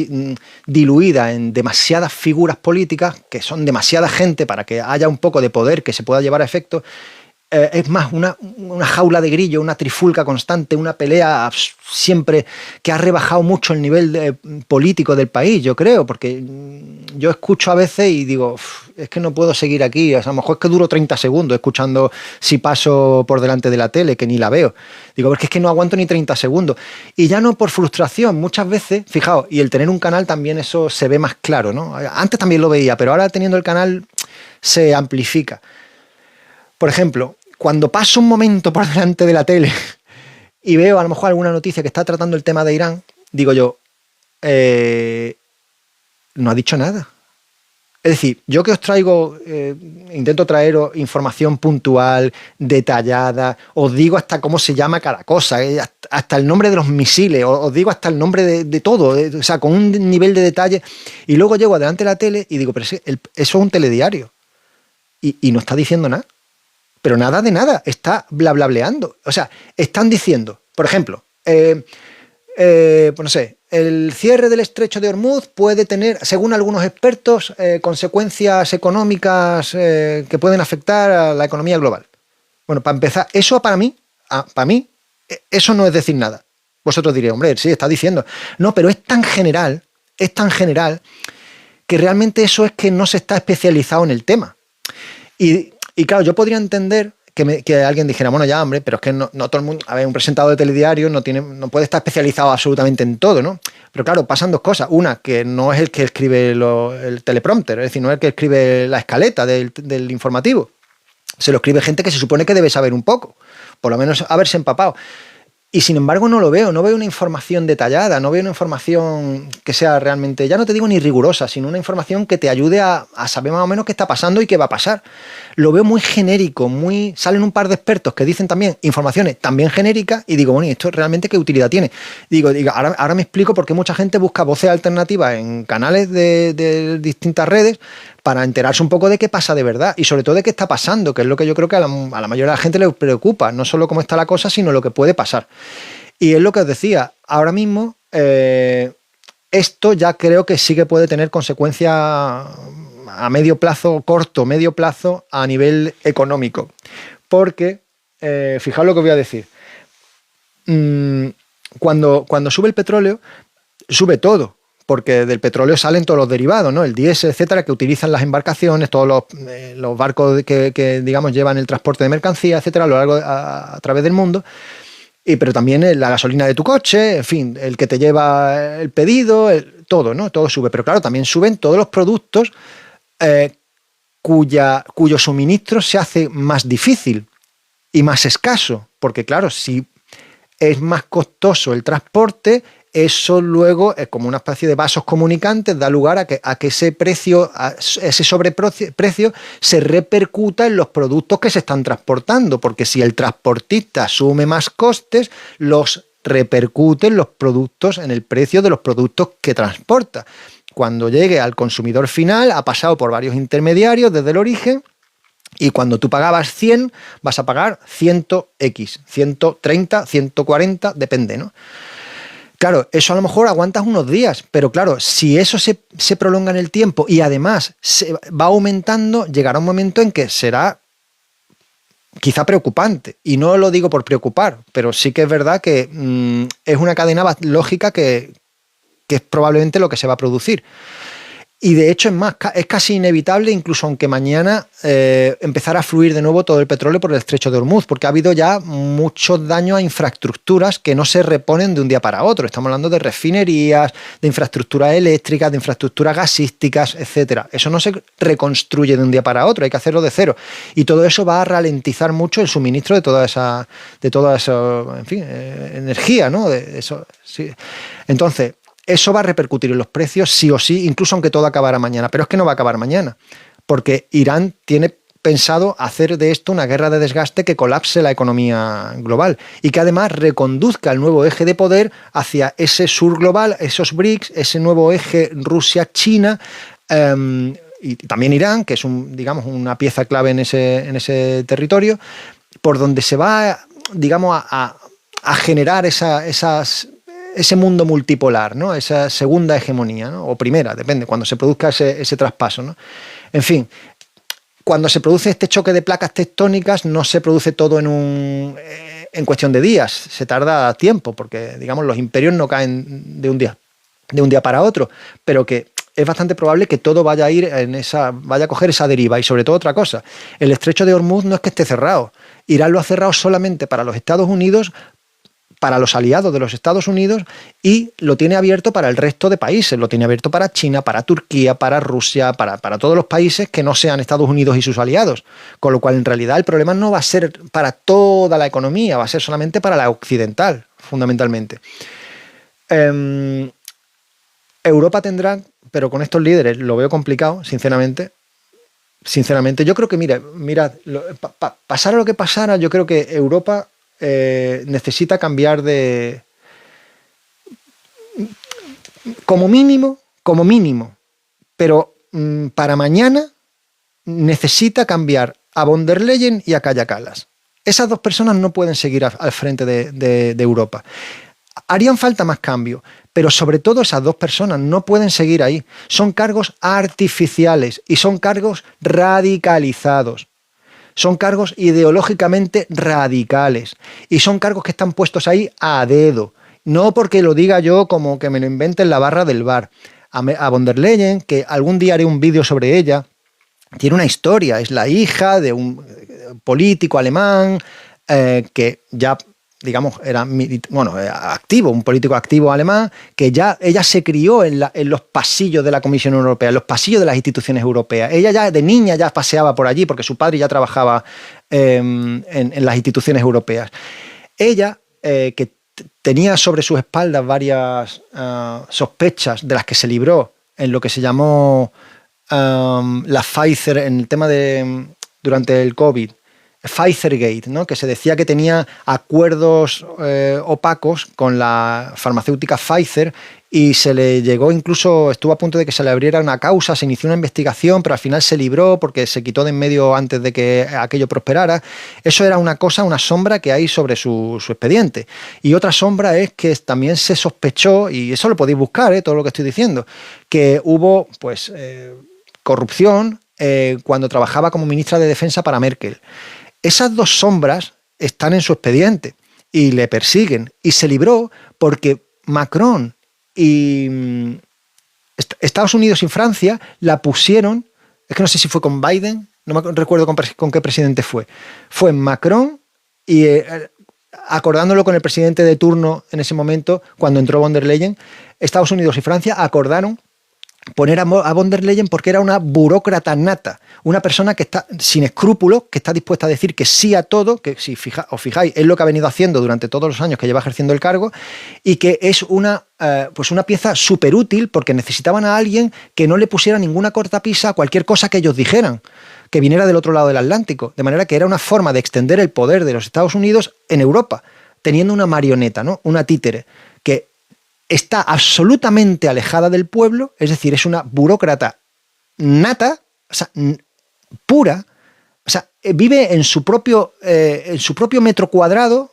diluida en demasiadas figuras políticas, que son demasiada gente para que haya un poco de poder que se pueda llevar a efecto. Es más una jaula de grillo, una trifulca constante, una pelea siempre que ha rebajado mucho el nivel político del país, yo creo, porque yo escucho a veces y digo, es que no puedo seguir aquí, o sea, a lo mejor es que duro 30 segundos escuchando si paso por delante de la tele, que ni la veo. Digo, es que no aguanto ni 30 segundos. Y ya no por frustración, muchas veces, fijaos, y el tener un canal también eso se ve más claro, ¿no? Antes también lo veía, pero ahora teniendo el canal se amplifica. Por ejemplo, cuando paso un momento por delante de la tele y veo a lo mejor alguna noticia que está tratando el tema de Irán, digo yo, no ha dicho nada. Es decir, yo que os traigo, intento traeros información puntual, detallada, os digo hasta cómo se llama cada cosa, hasta el nombre de los misiles, os digo hasta el nombre de todo, o sea, con un nivel de detalle, y luego llego adelante de la tele y digo, pero eso es un telediario, y no está diciendo nada. Pero nada de nada, está blablableando. O sea, están diciendo, por ejemplo, pues no sé, el cierre del estrecho de Hormuz puede tener, según algunos expertos, consecuencias económicas que pueden afectar a la economía global. Bueno, para empezar, eso para mí, eso no es decir nada. Vosotros diréis, hombre, sí, está diciendo. No, pero es tan general que realmente eso es que no se está especializado en el tema. Y claro, yo podría entender que alguien dijera, bueno, ya, hombre, pero es que no todo el mundo, a ver, un presentador de telediario no puede estar especializado absolutamente en todo, ¿no? Pero claro, pasan 2 cosas. Una, que no es el que escribe el teleprompter, es decir, no es el que escribe la escaleta del informativo. Se lo escribe gente que se supone que debe saber un poco, por lo menos haberse empapado. Y sin embargo no veo una información detallada, no veo una información que sea realmente, ya no te digo ni rigurosa, sino una información que te ayude a saber más o menos qué está pasando y qué va a pasar. Lo veo muy genérico, salen un par de expertos que dicen también informaciones también genéricas y digo, bueno, ¿y esto realmente qué utilidad tiene? Digo, ahora me explico por qué mucha gente busca voces alternativas en canales de distintas redes para enterarse un poco de qué pasa de verdad y sobre todo de qué está pasando, que es lo que yo creo que a la mayoría de la gente le preocupa, no solo cómo está la cosa, sino lo que puede pasar. Y es lo que os decía, ahora mismo esto ya creo que sí que puede tener consecuencias a medio plazo, corto, medio plazo, a nivel económico. Porque, fijaos lo que voy a decir, cuando sube el petróleo, sube todo, porque del petróleo salen todos los derivados, ¿no? El diésel, etcétera, que utilizan las embarcaciones, todos los barcos que digamos, llevan el transporte de mercancías, etcétera, a lo largo, a través del mundo. Pero también la gasolina de tu coche, en fin, el que te lleva el pedido, todo, ¿no? Todo sube. Pero claro, también suben todos los productos cuyo suministro se hace más difícil y más escaso. Porque claro, si es más costoso el transporte, eso luego, como una especie de vasos comunicantes, da lugar a que ese precio, ese sobreprecio se repercuta en los productos que se están transportando, porque si el transportista asume más costes, los repercute en los productos, en el precio de los productos que transporta. Cuando llegue al consumidor final, ha pasado por varios intermediarios desde el origen, y cuando tú pagabas 100, vas a pagar 100x, 130, 140, depende, ¿no? Claro, eso a lo mejor aguantas unos días, pero claro, si eso se prolonga en el tiempo y además se va aumentando, llegará un momento en que será quizá preocupante. Y no lo digo por preocupar, pero sí que es verdad que es una cadena lógica que es probablemente lo que se va a producir. Y de hecho es casi inevitable, incluso aunque mañana empezara a fluir de nuevo todo el petróleo por el estrecho de Hormuz, porque ha habido ya muchos daños a infraestructuras que no se reponen de un día para otro. Estamos hablando de refinerías, de infraestructuras eléctricas, de infraestructuras gasísticas, etcétera. Eso no se reconstruye de un día para otro, hay que hacerlo de cero. Y todo eso va a ralentizar mucho el suministro de toda esa en fin, energía, ¿no? De eso, sí. Entonces, eso va a repercutir en los precios sí o sí, incluso aunque todo acabara mañana. Pero es que no va a acabar mañana, porque Irán tiene pensado hacer de esto una guerra de desgaste que colapse la economía global y que además reconduzca el nuevo eje de poder hacia ese sur global, esos BRICS, ese nuevo eje Rusia-China, y también Irán, que es digamos, una pieza clave en ese territorio, por donde se va, digamos, a generar ese mundo multipolar, ¿no? Esa segunda hegemonía, ¿no? O primera, depende, cuando se produzca ese traspaso, ¿no? En fin, cuando se produce este choque de placas tectónicas no se produce todo en cuestión de días, se tarda tiempo, porque digamos los imperios no caen de un día para otro, pero que es bastante probable que todo vaya a coger esa deriva. Y sobre todo otra cosa, el estrecho de Hormuz no es que esté cerrado, Irán lo ha cerrado solamente para los Estados Unidos, para los aliados de los Estados Unidos, y lo tiene abierto para el resto de países, lo tiene abierto para China, para Turquía, para Rusia, para todos los países que no sean Estados Unidos y sus aliados, con lo cual en realidad el problema no va a ser para toda la economía, va a ser solamente para la occidental, fundamentalmente. Europa tendrá, pero con estos líderes lo veo complicado, sinceramente, yo creo que, mira, pasara lo que pasara, yo creo que Europa necesita cambiar como mínimo, pero para mañana necesita cambiar a von der Leyen y a Kaja Kallas. Esas dos personas no pueden seguir al frente de Europa. Harían falta más cambio, pero sobre todo esas dos personas no pueden seguir ahí. Son cargos artificiales y son cargos radicalizados. Son cargos ideológicamente radicales y son cargos que están puestos ahí a dedo. No porque lo diga yo como que me lo invente en la barra del bar. A von der Leyen, que algún día haré un vídeo sobre ella, tiene una historia. Es la hija de un político alemán que ya, digamos, era activo, un político activo alemán, que ya ella se crió en los pasillos de la Comisión Europea, en los pasillos de las instituciones europeas. Ella ya de niña ya paseaba por allí porque su padre ya trabajaba en las instituciones europeas. Ella, que tenía sobre sus espaldas varias sospechas de las que se libró en lo que se llamó la Pfizer, en el tema durante el COVID, Pfizergate, ¿no? Que se decía que tenía acuerdos opacos con la farmacéutica Pfizer y se le llegó, incluso estuvo a punto de que se le abriera una causa, se inició una investigación, pero al final se libró porque se quitó de en medio antes de que aquello prosperara. Eso era una sombra que hay sobre su expediente. Y otra sombra es que también se sospechó, y eso lo podéis buscar, todo lo que estoy diciendo, que hubo corrupción cuando trabajaba como ministra de Defensa para Merkel. Esas dos sombras están en su expediente y le persiguen. Y se libró porque Macron y Estados Unidos y Francia la pusieron, es que no sé si fue con Biden, no me recuerdo con qué presidente fue. Fue Macron y acordándolo con el presidente de turno en ese momento, cuando entró von der Leyen, Estados Unidos y Francia acordaron poner a von der Leyen porque era una burócrata nata, una persona que está sin escrúpulos, que está dispuesta a decir que sí a todo, que si os fijáis, es lo que ha venido haciendo durante todos los años que lleva ejerciendo el cargo, y que es una pieza súper útil porque necesitaban a alguien que no le pusiera ninguna cortapisa a cualquier cosa que ellos dijeran, que viniera del otro lado del Atlántico, de manera que era una forma de extender el poder de los Estados Unidos en Europa, teniendo una marioneta, ¿no? Una títere, que está absolutamente alejada del pueblo, es decir, es una burócrata nata, o sea, pura, o sea, vive en su propio metro cuadrado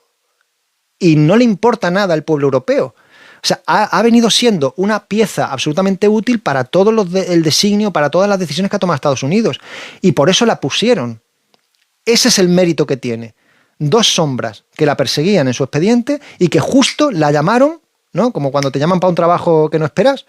y no le importa nada al pueblo europeo. O sea, ha venido siendo una pieza absolutamente útil para todo el designio, para todas las decisiones que ha tomado Estados Unidos. Y por eso la pusieron. Ese es el mérito que tiene. Dos sombras que la perseguían en su expediente y que justo la llamaron, ¿no? Como cuando te llaman para un trabajo que no esperas,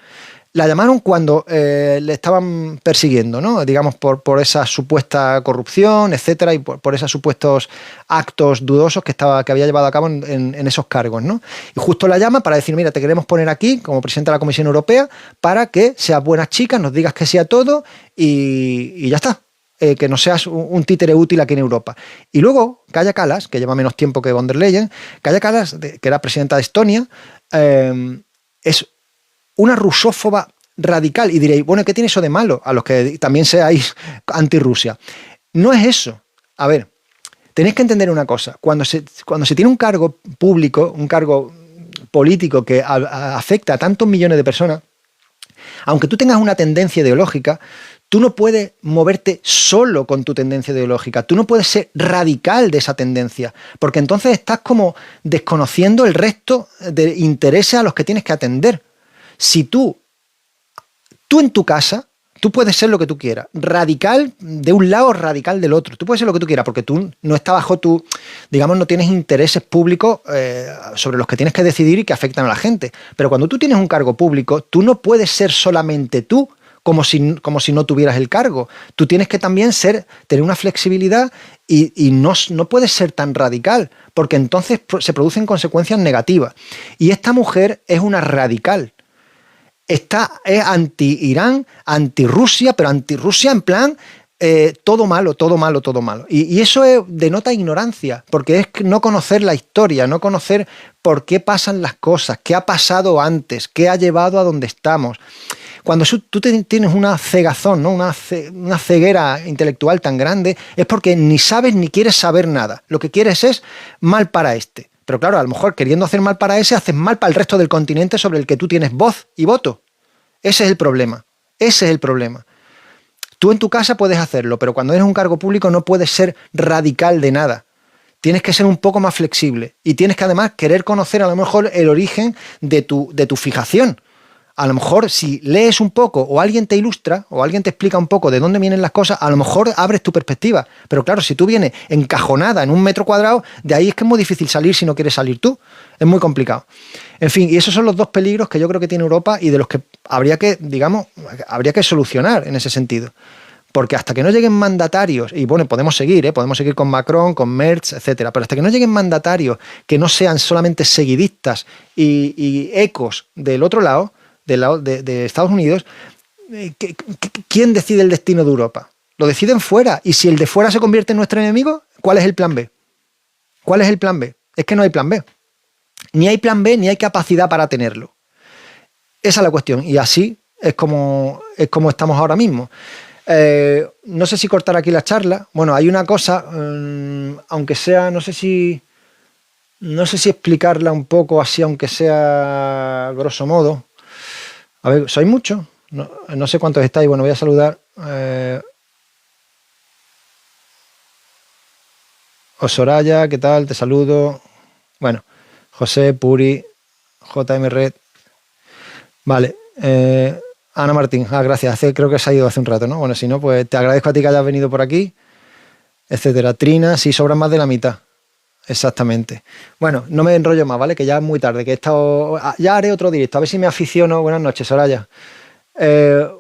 la llamaron cuando le estaban persiguiendo, ¿no? Digamos, por esa supuesta corrupción, etcétera, y por esos supuestos actos dudosos que había llevado a cabo en esos cargos, ¿no? Y justo la llama para decir, mira, te queremos poner aquí como presidenta de la Comisión Europea para que seas buena chica, nos digas que sí a todo y ya está. Que no seas un títere útil aquí en Europa. Y luego, Kaja Kallas, que lleva menos tiempo que von der Leyen, Kaja Kallas, que era presidenta de Estonia, es una rusófoba radical. Y diréis, bueno, ¿qué tiene eso de malo? A los que también seáis anti-Rusia. No es eso. A ver, tenéis que entender una cosa. Cuando se tiene un cargo público, un cargo político que afecta a tantos millones de personas, aunque tú tengas una tendencia ideológica, tú no puedes moverte solo con tu tendencia ideológica. Tú no puedes ser radical de esa tendencia, porque entonces estás como desconociendo el resto de intereses a los que tienes que atender. Si tú en tu casa, tú puedes ser lo que tú quieras, radical de un lado, radical del otro. Tú puedes ser lo que tú quieras, porque tú no estás bajo tu, digamos, no tienes intereses públicos sobre los que tienes que decidir y que afectan a la gente. Pero cuando tú tienes un cargo público, tú no puedes ser solamente tú, como si no tuvieras el cargo. Tú tienes que también tener una flexibilidad y no puedes ser tan radical, porque entonces se producen consecuencias negativas. Y esta mujer es una radical. Es anti-Irán, anti-Rusia, pero anti-Rusia en plan todo malo, todo malo, todo malo. Y eso denota ignorancia, porque es no conocer la historia, no conocer por qué pasan las cosas, qué ha pasado antes, qué ha llevado a donde estamos. Cuando tú tienes una cegazón, ¿no? una ceguera intelectual tan grande, es porque ni sabes ni quieres saber nada. Lo que quieres es mal para este. Pero claro, a lo mejor queriendo hacer mal para ese, haces mal para el resto del continente sobre el que tú tienes voz y voto. Ese es el problema. Ese es el problema. Tú en tu casa puedes hacerlo, pero cuando eres un cargo público no puedes ser radical de nada. Tienes que ser un poco más flexible y tienes que además querer conocer a lo mejor el origen de tu fijación. A lo mejor si lees un poco o alguien te ilustra o alguien te explica un poco de dónde vienen las cosas, a lo mejor abres tu perspectiva. Pero claro, si tú vienes encajonada en un metro cuadrado, de ahí es que es muy difícil salir si no quieres salir tú. Es muy complicado. En fin, y esos son los dos peligros que yo creo que tiene Europa y de los que habría que solucionar en ese sentido. Porque hasta que no lleguen mandatarios, y bueno, podemos seguir con Macron, con Merz, etcétera, pero hasta que no lleguen mandatarios que no sean solamente seguidistas y ecos del otro lado, de Estados Unidos, ¿quién decide el destino de Europa? Lo deciden fuera. Y si el de fuera se convierte en nuestro enemigo, ¿cuál es el plan B? ¿Cuál es el plan B? Es que no hay plan B. Ni hay plan B, ni hay capacidad para tenerlo. Esa es la cuestión. Y así es como estamos ahora mismo. No sé si cortar aquí la charla. Bueno, hay una cosa, aunque sea, no sé si explicarla un poco así, aunque sea grosso modo. A ver, ¿sois muchos? No sé cuántos estáis. Bueno, voy a saludar. Soraya, ¿qué tal? Te saludo. Bueno, José, Puri, JM Red. Vale. Ana Martín, gracias. Creo que se ha ido hace un rato, ¿no? Bueno, si no, pues te agradezco a ti que hayas venido por aquí, etcétera. Trina, sí, sobran más de la mitad. exactamente. Bueno, no me enrollo más, ¿vale? Que ya es muy tarde, que he estado... Ya haré otro directo, a ver si me aficiono. Buenas noches, Soraya.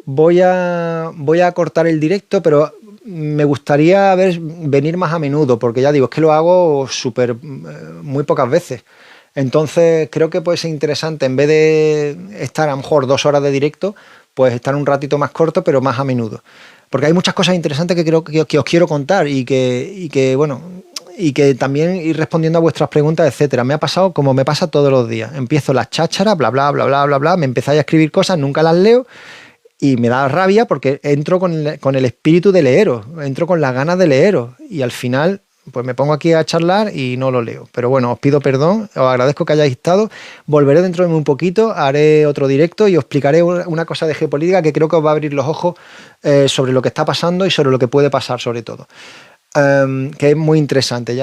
Voy a cortar el directo, pero me gustaría venir más a menudo, porque ya digo, es que lo hago muy pocas veces. Entonces creo que puede ser interesante, en vez de estar a lo mejor 2 horas de directo, pues estar un ratito más corto, pero más a menudo. Porque hay muchas cosas interesantes que creo que os quiero contar bueno, y que también ir respondiendo a vuestras preguntas, etcétera. Me ha pasado como me pasa todos los días. Empiezo las chácharas, bla, bla, bla, bla, bla, bla, me empezáis a escribir cosas, nunca las leo y me da rabia porque entro con el espíritu de leeros, entro con las ganas de leeros y al final pues me pongo aquí a charlar y no lo leo. Pero bueno, os pido perdón, os agradezco que hayáis estado. Volveré dentro de un poquito, haré otro directo y os explicaré una cosa de geopolítica que creo que os va a abrir los ojos sobre lo que está pasando y sobre lo que puede pasar sobre todo. Que es muy interesante,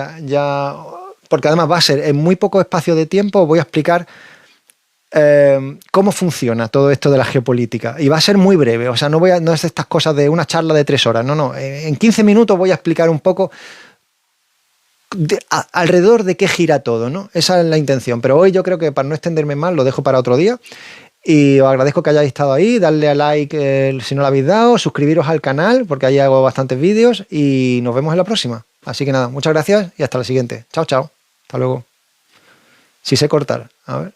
porque además va a ser en muy poco espacio de tiempo, os voy a explicar cómo funciona todo esto de la geopolítica y va a ser muy breve, o sea, no es estas cosas de una charla de 3 horas, no, en 15 minutos voy a explicar un poco alrededor de qué gira todo, ¿no? Esa es la intención, pero hoy yo creo que para no extenderme más lo dejo para otro día. Y os agradezco que hayáis estado ahí, darle a like si no lo habéis dado, suscribiros al canal porque ahí hago bastantes vídeos y nos vemos en la próxima. Así que nada, muchas gracias y hasta la siguiente. Chao, chao. Hasta luego. Si sé cortar. A ver.